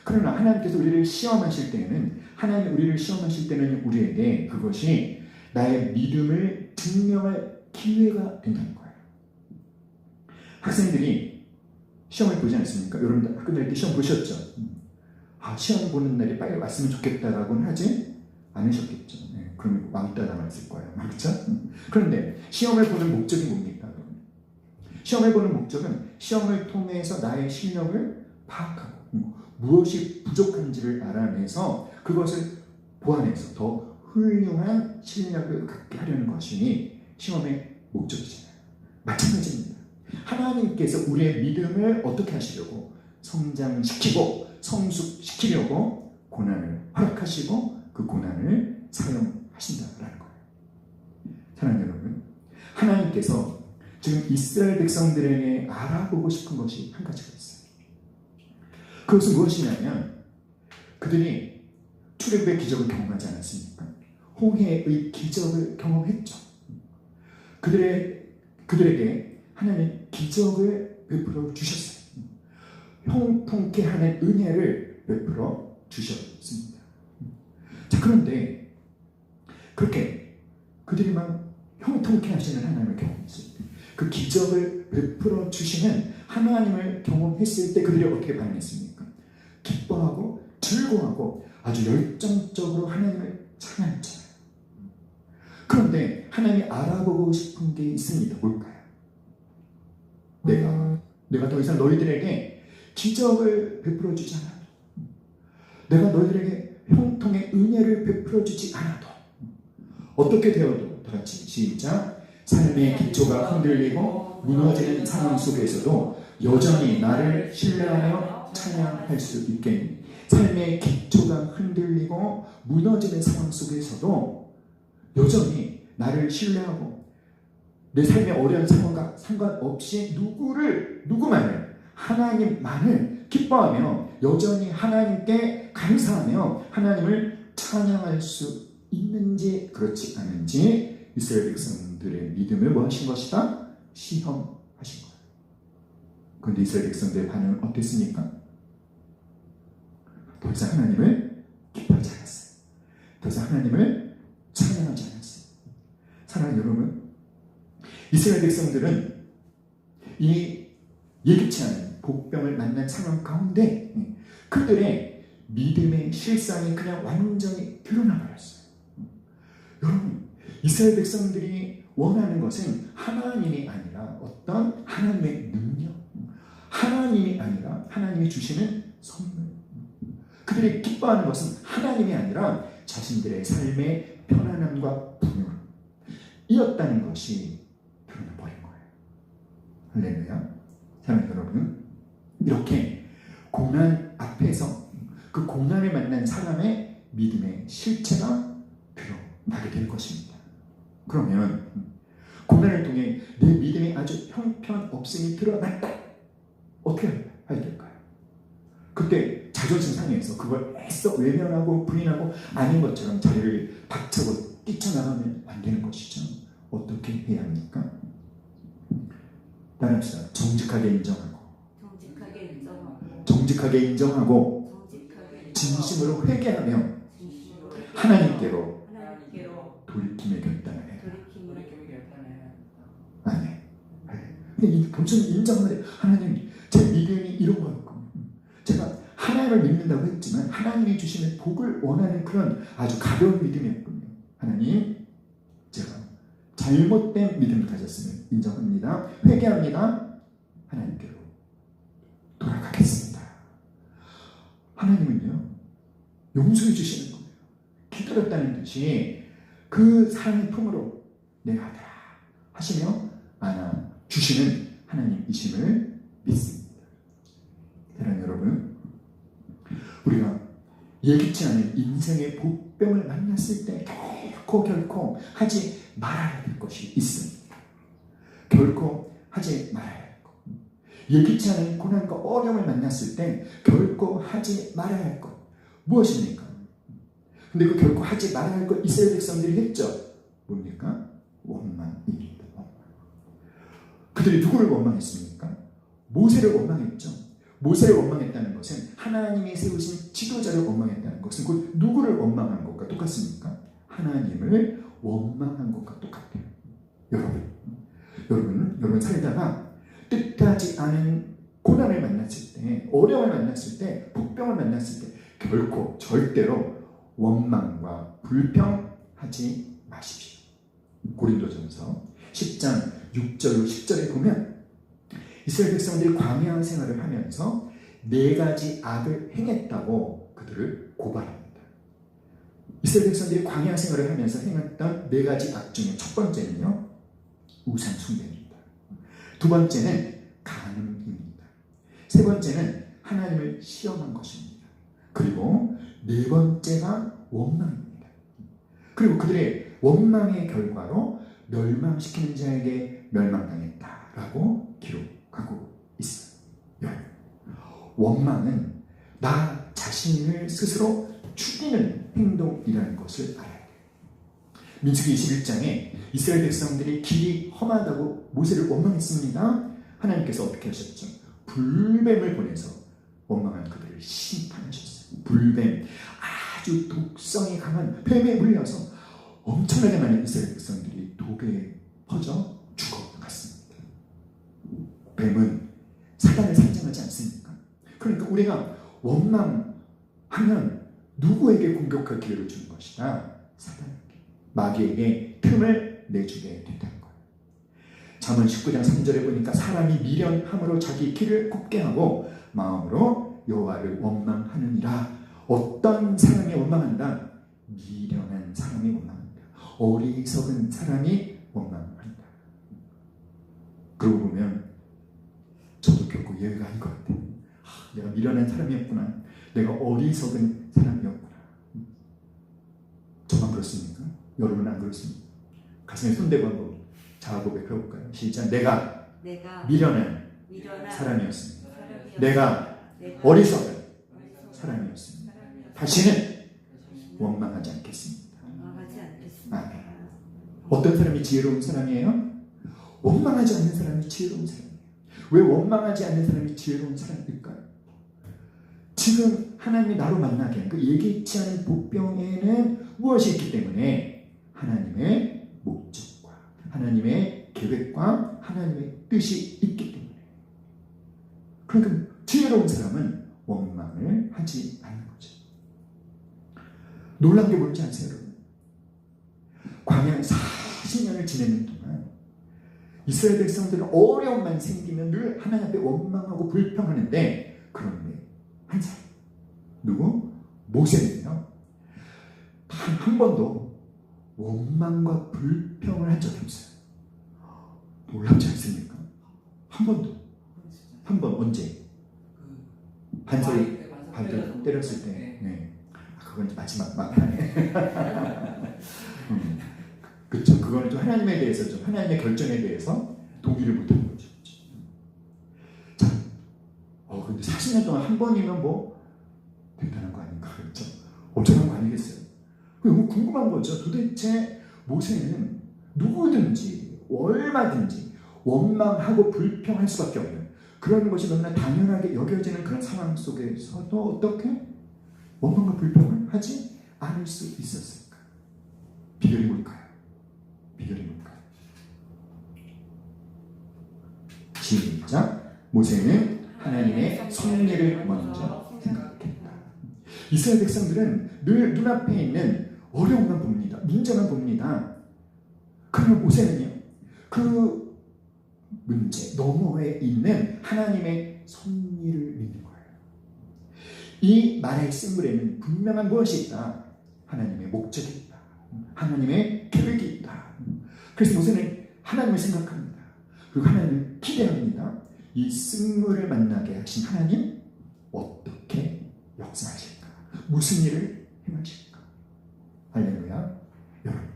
그러나 하나님께서 우리를 시험하실 때는, 하나님 우리를 시험하실 때는 우리에게 그것이 나의 믿음을 증명할 기회가 된다는 거예요. 학생들이 시험을 보지 않습니까? 여러분 학교 다닐 때 시험 보셨죠? 시험 보는 날이 빨리 왔으면 좋겠다라고는 하지 않으셨겠죠. 네, 그러면 왕따 당했을 거예요. 그렇죠? 그런데 시험을 보는 목적이 뭡니까? 시험을 보는 목적은 시험을 통해서 나의 실력을 파악하고 무엇이 부족한지를 알아내서 그것을 보완해서 더 훌륭한 실력을 갖게 하려는 것이 시험의 목적이잖아요. 마찬가지입니다. 하나님께서 우리의 믿음을 어떻게 하시려고? 성장시키고 성숙시키려고 고난을 허락하시고 그 고난을 사용하신다라는 거예요. 사랑하는 여러분, 하나님께서 지금 이스라엘 백성들에게 알아보고 싶은 것이 한 가지가 있어요. 그것은 무엇이냐면 그들이 출애굽의 기적을 경험하지 않았습니까? 홍해의 기적을 경험했죠. 그들에게 하나님 기적을 베풀어 주셨어요. 형통케 하는 은혜를 베풀어 주셨습니다. 자, 그런데 그렇게 그들이 막 형통케 하시는 하나님을 경험했을 때, 그 기적을 베풀어 주시는 하나님을 경험했을 때 그들이 어떻게 반응했습니까? 기뻐하고 즐거워하고 아주 열정적으로 하나님을 찬양했잖아요. 그런데 하나님이 알아보고 싶은 게 있습니다. 뭘까요? 내가 더 이상 너희들에게 기적을 베풀어 주지 않아도, 내가 너희들에게 형통의 은혜를 베풀어 주지 않아도 어떻게 되어도, 다 같이 시작. 삶의 기초가 흔들리고 무너지는 상황 속에서도 여전히 나를 신뢰하며 찬양할 수 있겠니? 삶의 기초가 흔들리고 무너지는 상황 속에서도 여전히 나를 신뢰하고 내 삶의 어려운 상황과 상관없이 누구만을, 하나님만을 기뻐하며 여전히 하나님께 감사하며 하나님을 찬양할 수 있는지 그렇지 않은지 이스라엘 백성들의 믿음을 뭐 하신 것이다? 시험하신 거예요. 그런데 이스라엘 백성들의 반응은 어땠습니까? 더 이상 하나님을 기뻐하지 않았어요. 더 이상 하나님을 찬양하지 않았어요. 사랑하는 여러분, 이스라엘 백성들은 이 예기치 않은 복병을 만난 상황 가운데 그들의 믿음의 실상이 그냥 완전히 드러나 버렸어요. 여러분, 이스라엘 백성들이 원하는 것은 하나님이 아니라 어떤 하나님의 능력, 하나님이 아니라 하나님이 주시는 선물, 그들이 기뻐하는 것은 하나님이 아니라 자신들의 삶의 편안함과 풍요이었다는 것이 드러나 버린 거예요. 할렐루야. 사랑하는 여러분, 이렇게 고난 앞에서 그 고난을 만난 사람의 믿음의 실체가 드러나게 될 것입니다. 그러면 고난을 통해 내 믿음이 아주 형편없음이 드러났다. 어떻게 해야 될까요? 그때 자존심 상해서 그걸 애써 외면하고 부인하고 아닌 것처럼 자리를 박차고 뛰쳐나가면 안 되는 것이죠. 어떻게 해야 합니까? 따라합시다. 정직하게 인정하고 진심으로 회개하며 하나님께로 돌이킴에 결단을 해라. 아멘. 겸손히 인정하는데, 하나님, 제 믿음이 이런 거였고, 제가 하나님을 믿는다고 했지만 하나님이 주시는 복을 원하는 그런 아주 가벼운 믿음이었군요. 하나님, 제가 잘못된 믿음을 가졌으면 인정합니다. 회개합니다. 하나님께로 돌아가겠습니다. 하나님은요, 용서해 주시는 거예요. 기다렸다는 듯이 그 사랑의 품으로 내 아들아 하시며 안아 주시는 하나님이심을 믿습니다. 사랑하는 여러분, 우리가 예기치 않은 인생의 복병을 만났을 때 결코 하지 말아야 될 것이 있습니다. 결코 하지 말아야 할 것. 예기치 않은 고난과 어려움을 만났을 때 결코 하지 말아야 할 것. 무엇입니까? 근데 그 결코 하지 말아야 할 것 이스라엘 백성들이 했죠. 뭡니까? 원망입니다. 그들이 누구를 원망했습니까? 모세를 원망했죠. 모세를 원망했다는 것은 하나님이 세우신 지도자를 원망했다는 것은 곧 누구를 원망한 것과 똑같습니까? 하나님을 원망한 것과 똑같아요. 여러분 살다가 뜻하지 않은 고난을 만났을 때, 어려움을 만났을 때, 복병을 만났을 때 결코 절대로 원망과 불평하지 마십시오. 고린도전서 10장 6절 10절에 보면 이스라엘 백성들이 광야 생활을 하면서 4가지 악을 행했다고 그들을 고발합니다. 이스라엘 백성들이 광야 생활을 하면서 행했던 4가지 악 중에 첫 번째는요, 우상 숭배입니다. 두 번째는 간음입니다. 세 번째는 하나님을 시험한 것입니다. 그리고 네 번째가 원망입니다. 그리고 그들의 원망의 결과로 멸망시키는 자에게 멸망당했다라고 기록하고 있어요. 원망은 나 자신을 스스로 죽이는 행동이라는 것을 알아야 돼요. 민수기 21장에 이스라엘 백성들이 길이 험하다고 모세를 원망했습니다. 하나님께서 어떻게 하셨죠? 불뱀을 보내서 원망한 그들을 심판하셨어요. 불뱀, 아주 독성이 강한 뱀에 물려서 엄청나게 많은 이스라엘 백성들이 독에 퍼져 죽어갔습니다. 뱀은 사단을 상징하지 않습니까? 그러니까 우리가 원망하면 누구에게 공격할 기회를 주는 것이다? 사단에게, 마귀에게 틈을 내주게 된다는 거예요. 잠언 19장 3절에 보니까 사람이 미련함으로 자기 길을 굽게 하고 마음으로 여호와를 원망하느니라. 어떤 사람이 원망한다? 미련한 사람이 원망한다. 어리석은 사람이 원망한다. 그러고 보면 저도 결코 예외가 아닌 것 같아요. 내가 미련한 사람이었구나. 내가 어리석은 사람이었구나. 저만 그렇습니까? 여러분 안 그렇습니까? 가슴에 손대고 한번 자아 고백해볼까요? 시작. 내가 미련한 사람이었습니다. 내가 어리석은 사람이었습니다. 다시는 원망하지 않겠습니다. 아멘. 어떤 사람이 지혜로운 사람이에요? 원망하지 않는 사람이 지혜로운 사람이에요. 왜 원망하지 않는 사람이 지혜로운 사람일까요? 지금 하나님이 나로 만나게 한 그 예기치 않은 복병에는 무엇이 있기 때문에 하나님의 목적과 하나님의 계획과 하나님의 뜻이 있기 때문에. 그러니까 지혜로운 사람은 원망을 하지 않는 거죠. 놀란 게 뭔지 아세요, 여러분? 광야 40년을 지내는 동안 이스라엘 백성들은 어려움만 생기면 늘 하나님 앞에 원망하고 불평하는데, 그런데 한 사람, 누구? 모세는요, 한 번도 원망과 불평을 한 적이 없어요. 놀랍지 않습니까? 한 번도. 한 번. 언제? 반소리 발을 때렸을 때. 네. 그건 마지막 막판에. 그렇죠. 그거는 좀 하나님에 대해서, 좀 하나님의 결정에 대해서 동의를 못하는 거죠. 자, 근데 40년 동안 한 번이면 뭐 대단한 거 아닌가, 그렇죠? 엄청난 거 아니겠어요? 너무 궁금한 거죠. 도대체 모세는 누구든지 얼마든지 원망하고 불평할 수밖에 없는 그런 것이 너무나 당연하게 여겨지는 그런 상황 속에서도 어떻게 원망과 불평을 하지 않을 수 있었을까? 비결이 뭘까요? 비결이 뭘까요? 시작. 모세는 하나님의 섭리를 먼저 생각했다. 이스라엘 백성들은 늘 눈앞에 있는 어려움만 봅니다. 문제만 봅니다. 그러나 모세는요, 그 문제 너머에 있는 하나님의 섭리를 믿는 거예요. 이 말의 쓴물에는 분명한 무엇이 있다? 하나님의 목적이 있다. 하나님의 계획이 있다. 그래서 모세는 하나님을 생각합니다. 그리고 하나님을 기대합니다. 이 쓴물을 만나게 하신 하나님, 어떻게 역사하실까? 무슨 일을 행하실까? 할렐루야. 여러분,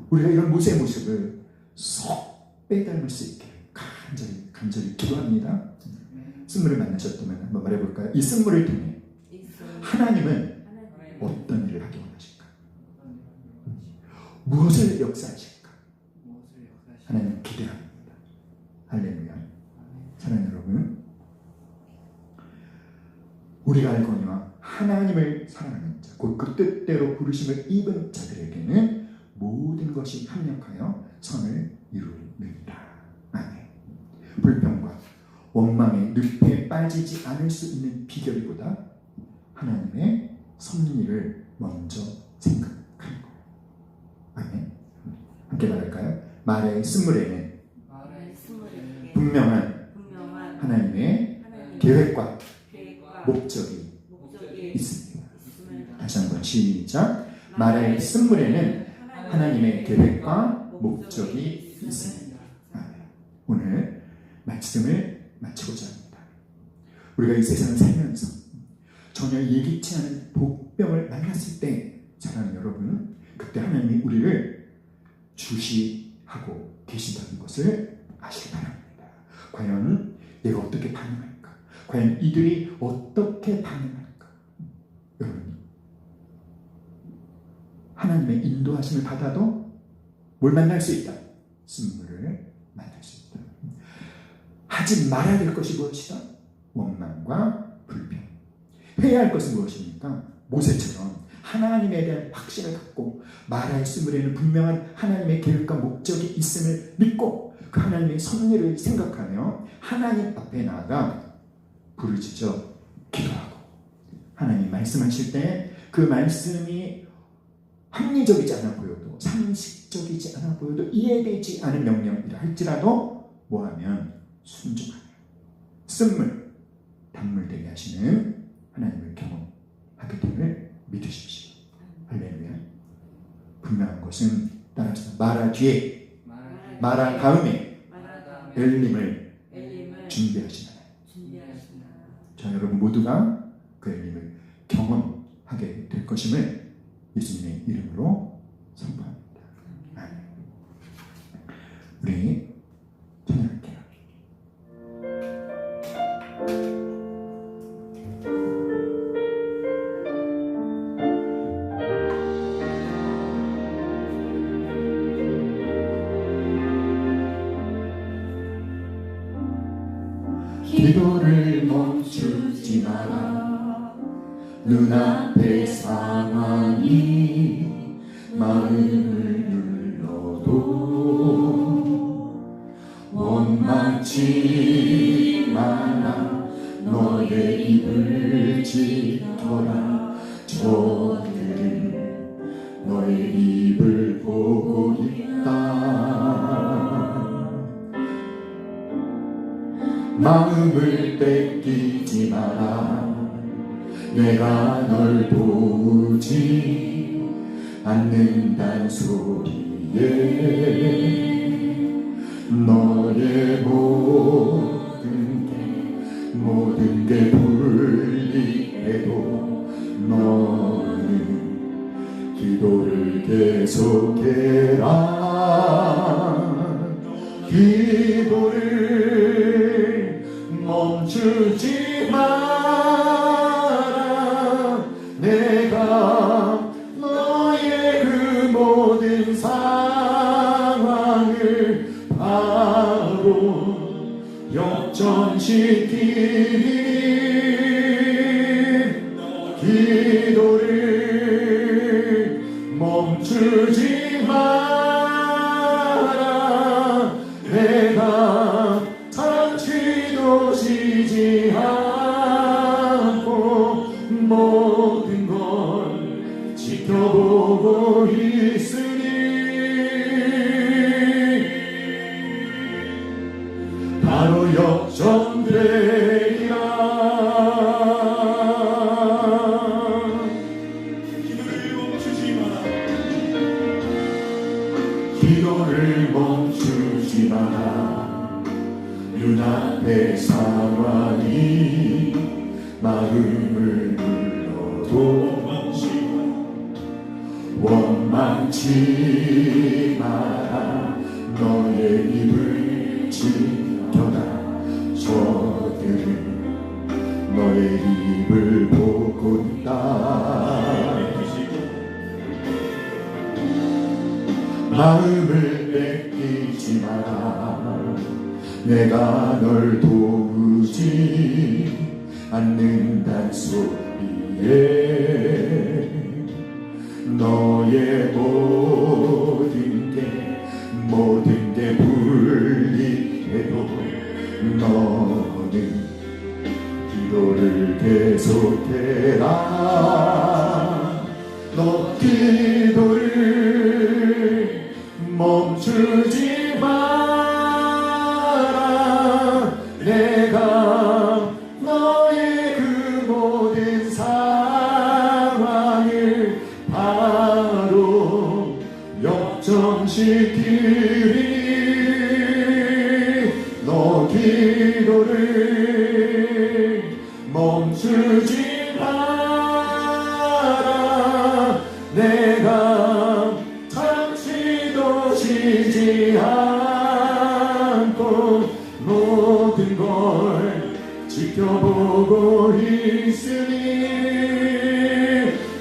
우리가 이런 모세의 모습을 쏙 빼닮을 수 있게 간절히 기도합니다. 쓴물을 만나셨다면 한번 말해볼까요? 이 쓴물을 통해 하나님은 어떤 일을 하기 원하실까? 무엇을 역사하실까? 하나님 기대합니다. 할렐루야. 사랑하는 여러분, 우리가 알거니와 하나님을 사랑하는 자, 곧 그 뜻대로 부르심을 입은 자들에게는 모든 것이 합력하여 선을 이루느니라. 아멘. 불평과 원망의 늪에 빠지지 않을 수 있는 비결보다 하나님의 섭리를 먼저 생각하는 거예요. 아멘. 함께 말할까요? 말의 쓴물에는 분명한 하나님의 계획과 목적이 있습니다. 다시 한번 시작. 말의 쓴물에는 하나님의 계획과 목적이 있습니다. 아멘. 오늘 말씀을 마치고자 합니다. 우리가 이 세상을 살면서 전혀 예기치 않은 복병을 만났을 때, 사랑하는 여러분, 그때 하나님이 우리를 주시하고 계신다는 것을 아시기 바랍니다. 과연 얘가 어떻게 반응할까? 과연 이들이 어떻게 반응할까? 여러분, 하나님의 인도하심을 받아도 뭘 만날 수 있다? 쓴물을 만날 수 있다. 하지 말아야 될 것이 무엇이다? 원망과 불평. 해야 할 것은 무엇입니까? 모세처럼 하나님에 대한 확신을 갖고 말할 쓴물에는 분명한 하나님의 계획과 목적이 있음을 믿고 그 하나님의 섭리를 생각하며 하나님 앞에 나아가 부르짖어 기도하고, 하나님 말씀하실 때 그 말씀이 합리적이지 않아 보여도, 상식적이지 않아 보여도, 이해되지 않은 명령이라 할지라도 뭐하면 순종하며 쓴물, 단물 되게 하시는 하나님을 경험하게 됨을 믿으십시오. 할렐루야. 분명한 것은 따라서 마라 뒤에, 마라 다음에 엘림을 준비하시나요? 자, 여러분 모두가 그 엘림을 경험하게 될 것임을 예수님의 이름으로 선포합니다. 아멘. 우리 찬양할게요. 기도를 멈추지 마라. 눈앞의 상황이 마음을 눌러도 원망치 마라. 너의 입을 지켜라. 저들은 너의 입을 보고 있다. 마음을 뺏기지 마라. 내가 널 도우지 않는단 소리에 너의 모든 게 불리해도 너는 기도를 계속해라. 기도를 멈추지 마라. 내가 너의 그 모든 상황을 바로 역전시키니 기도를 멈추지 마라. 내가 잠시도 쉬지 않고 모든 걸 지켜보고 있으니 바로 역전되리라. 기도를 멈추지 마라. 눈앞의 상황이 마음을 눌러도 원망치 마라. 너의 입을 지켜 너의 입을 보고 있다. 마음을 뺏기지 마라. 내가 널 도우지 않는단 소리에 너의 모든 게 불리해도 너는 기도를 계속해라. 너 기도를 멈추지 마라. 내가 너의 그 모든 상황을 바로 역전시키리. 너 기도를 멈추지 마라. 내가 잠시도 쉬지 않고 모든 걸 지켜보고 있으니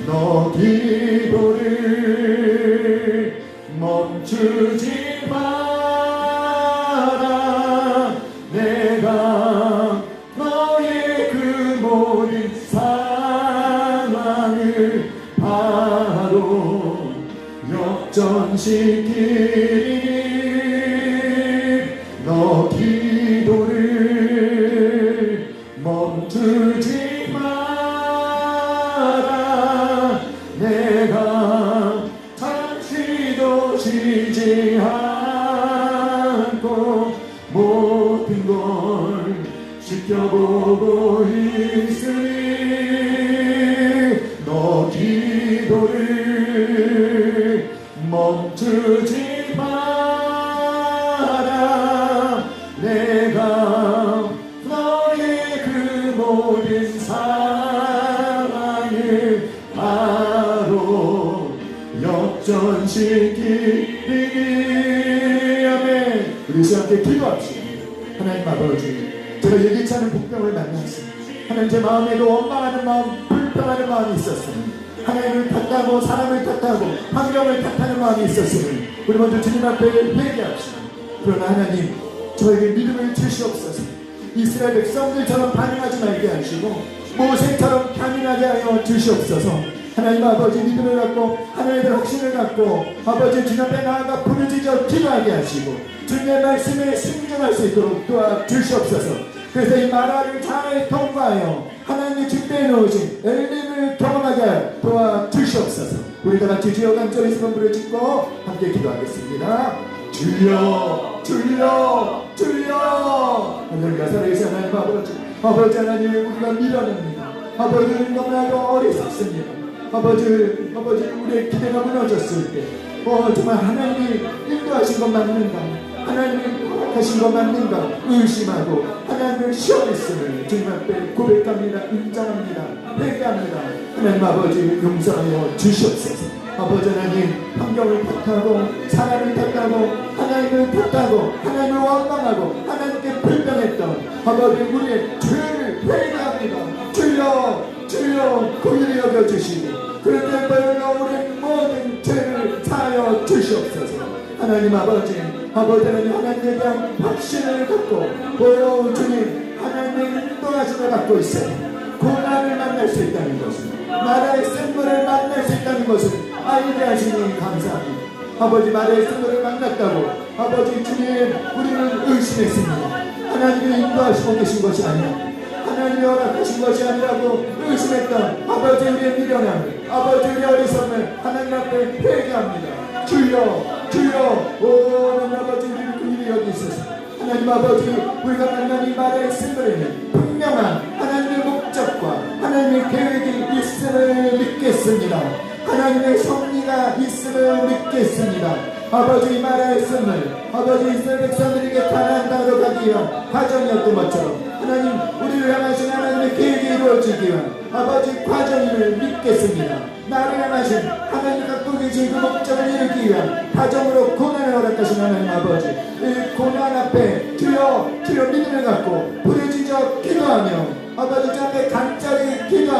너 기도를 멈추지 마라. 내가 너의 그 모든 상황을 바로 역전시키니 너 기도를 멈추지 마라. 내가 잠시도 쉬지 않고 모든 걸 지켜보고 있으니 너 기도를 멈추지 마라. 내가 너의 그 모든 사랑을 바로 역전시키니. 아멘. 우리 함께 기도합시다. 하나님 아버지, 제가 예기치 않은 복병을 만났습니다. 하나님, 제 마음에도 원망하는 마음, 불평하는 마음이 있었습니다. 하나님을 탓하고 사람을 탓하고 환경을 탓하는 마음이 있었으니 우리 먼저 주님 앞에 회개합시다. 그러나 하나님, 저에게 믿음을 주시옵소서. 이스라엘 백성들처럼 반응하지 말게 하시고 모세처럼 반응하게 하여 주시옵소서. 하나님 아버지, 믿음을 갖고 하나님의 확신을 갖고 아버지 주님 앞에 나아가 부르짖어 기도하게 하시고 주님의 말씀에 순종할 수 있도록 도와주시옵소서. 그래서 이 마라를 잘 통과하여 하나님의 집대에 놓으신 엘림을 경험하게 도와주시옵소서. 우리 다 같이 주여 간절히 수건 부르짖고 함께 기도하겠습니다. 주여 주여 주여. 하늘과 살아계신 하나님 아버지, 아버지 하나님을 우리가 밀어냅니다. 아버지는 너무나도 어리석습니다. 아버지 우리의 기대가 무너졌을 때 정말 하나님이 인도하신 것 맞는가, 하나님이 허락하신 것 맞는가 의심하고 하나님을 시험했음을 주님 앞에 고백합니다. 인정합니다. 회개합니다. 하나님 아버지, 용서하여 주시옵소서. 아버지 하나님, 환경을 탓하고 사람을 탓하고 하나님을 탓하고 하나님을 원망하고 하나님께 불평했던 아버지 우리의 죄를 회개합니다. 주여 주여 공의를 여겨주시고 그럴 때 우리의 모든 죄를 사하여 주시옵소서. 하나님 아버지 하나님, 하나님에 대한 확신을 갖고 주님 하나님의 인도하심을 갖고 있어요. 고난을 만날 수 있다는 것은, 나라의 승부를 만날 수 있다는 것을 알게 하시니 감사합니다. 아버지, 나라의 승부를 만났다고 아버지 주님 우리는 의심했습니다. 하나님이 인도하시고 계신 것이 아니라 하나님이 허락하신 것이 아니라고 의심했던 아버지 우리의 미련함을, 아버지 우리의 어리석음을 하나님 앞에 회개합니다. 주여 주여, 하나님 아버지 우리를 긍휼히 여기소서. 하나님 아버지, 우리가 만난 이 말의 승부에는 분명한 하나님의 목적과 하나님의 계획이 있음을 믿겠습니다. 하나님의 섭리가 있음을 믿겠습니다. 아버지, 이 말의 승을 아버지 이스라엘 백성들에게 가나안 땅으로 가기 위한 과정이었던 것처럼 하나님 우리를 향하신 하나님의 계획이 이루어지기 위한 아버지 과정임을 믿겠습니다. 나를 향하신 하나님 갖고 계신 그 목적을 이루기 위한 과정으로 고난을 허락하신 하나님 아버지, 이 고난 앞에 주여 주여 믿음을 갖고 부르짖어 기도하며 아버지 주 앞에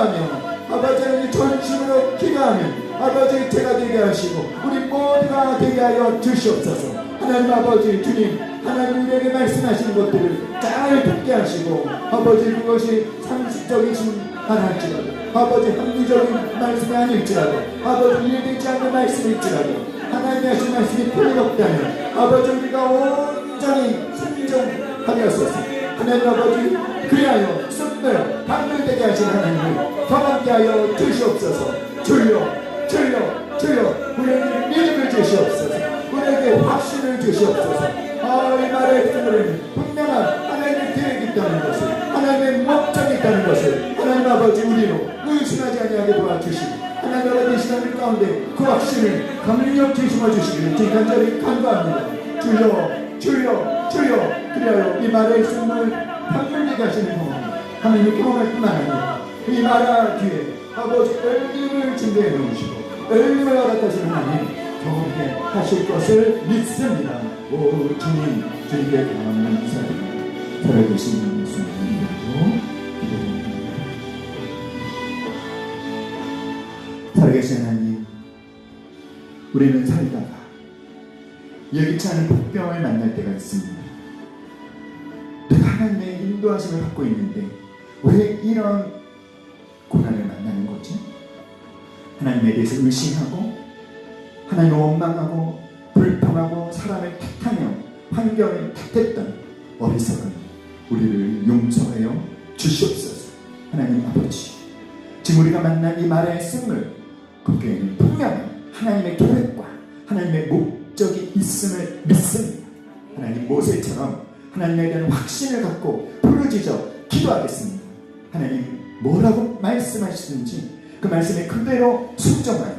기도하며 아버지 하나님 전심으로 기도하는 아버지 제가 되게 하시고 우리 모두가 되게 하여 주시옵소서. 하나님 아버지 주님, 하나님 우리에게 말씀하시는 것들을 잘 듣게 하시고 아버지 그것이 상식적이신 하나일지라도 아버지 합리적인 말씀이 아닐지라도 아버지 이해되지 않는 말씀일지라도 하나님이 하신 말씀이 틀림없다면 아버지 우리가 온전히 순종하였소서. 하나님 아버지 그리하여 순들 방불되게 하신 하나님을 경험케 하여 주시옵소서. 주여 주여 주여 우리에게 믿음을 주시옵소서. 우리에게 확신을 주시옵소서. 이 말의 뜻은 분명한 하나님의 계획이 있다는 것을, 하나님의 목적이 있다는 것을 하나님 아버지 우리로 의심하지 아니하게 도와주시고 하나님 아버지 시간을 가운데 그 확신을 강력히 심어주시기를 간절히 간구합니다. 주여 주여 주여 그리하여 이 말의 숨을 편들게 하시는 경험 하나님이 경험할 뿐만 아니라 이 말 뒤에 아버지 엘림을 준비해 놓으시고 엘림을 허락하시는 하나님 경험해 하실 것을 믿습니다. 오 주님, 주님께 감사합니다. 살아계신 예수님 이름으로 기도합니다. 살아계신 하나님, 우리는 살다가 예기치 않은 복병을 만날 때가 있습니다. 내가 하나님의 인도하심을 받고 있는데 왜 이런 고난을 만나는 거지? 하나님에 대해서 의심하고 하나님을 원망하고 불평하고 사람을 탓하며 환경을 탓했던 어리석은 우리를 용서하여 주시옵소서. 하나님 아버지, 지금 우리가 만난 이 말의 쓴물 거기에는 분명한 하나님의 계획과 하나님의 목적이 있음을 믿습니다. 하나님 모세처럼 하나님에 대한 확신을 갖고 부르짖어 기도하겠습니다. 하나님 뭐라고 말씀하시든지 그 말씀에 그대로 순종할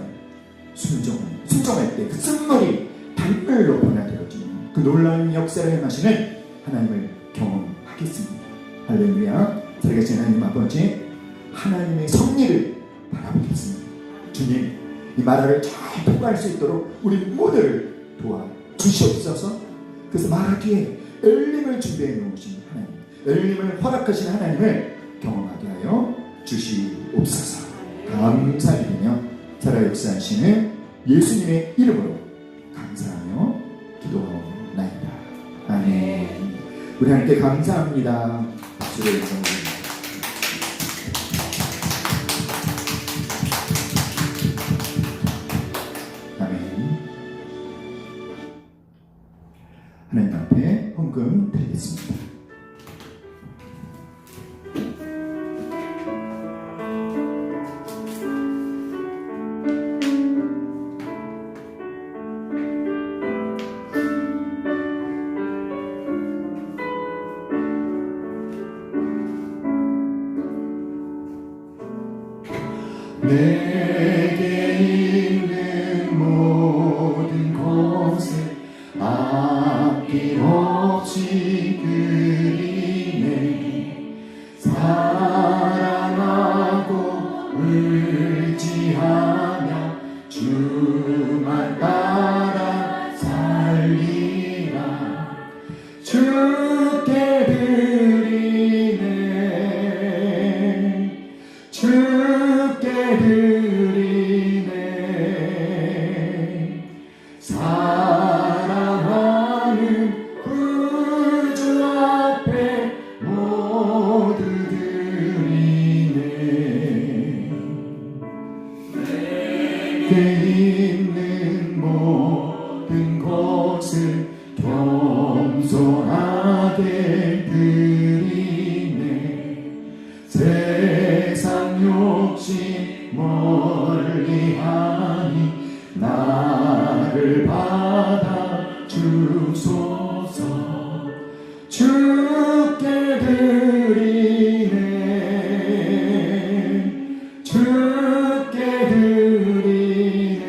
때 그 쓴물이 단물로 변화되어지는 그 놀라운 역사를 행하시는 하나님을 경험하겠습니다. 할렐루야. 살아계신 하나님 아버지, 하나님의 섭리를 바라보겠습니다. 주님, 이 마라를 잘 통과할 수 있도록 우리 모두를 도와주시옵소서. 그래서 마라 뒤에 엘림을 준비해 놓으신 하나님, 엘림을 허락하신 하나님을 경험하게 하여 주시옵소서. 감사드리며 살아 역사하시는 예수님의 이름으로 감사하며 기도하옵나이다. 아멘. 우리 하나님께 감사합니다. 박수를 드립니다. 아멘. 하나님 앞에 헌금 드리겠습니다. 내게 있는 모든 것을 아낌없이 드리네. 사랑하고 의지하며 주만 따라 살리라. 주께 드리네. 주께 드리네. 사랑하는 구주 앞에 모두 드리네. 내게 있는 모든 것을 겸손하게 드리네. 세상 욕심 멀리하니 나를 받아 주소서. 주께 드리네. 주께 드리네.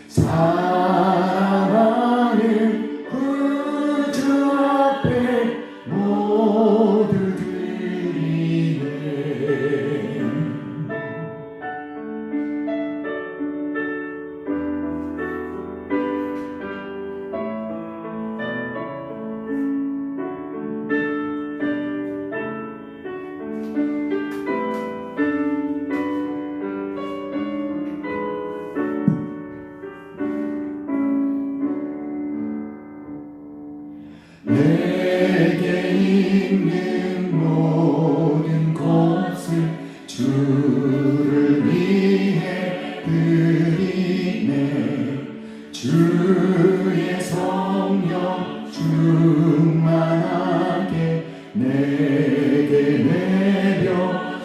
사랑하는 구주 앞에 모두 드리네.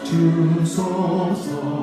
주소서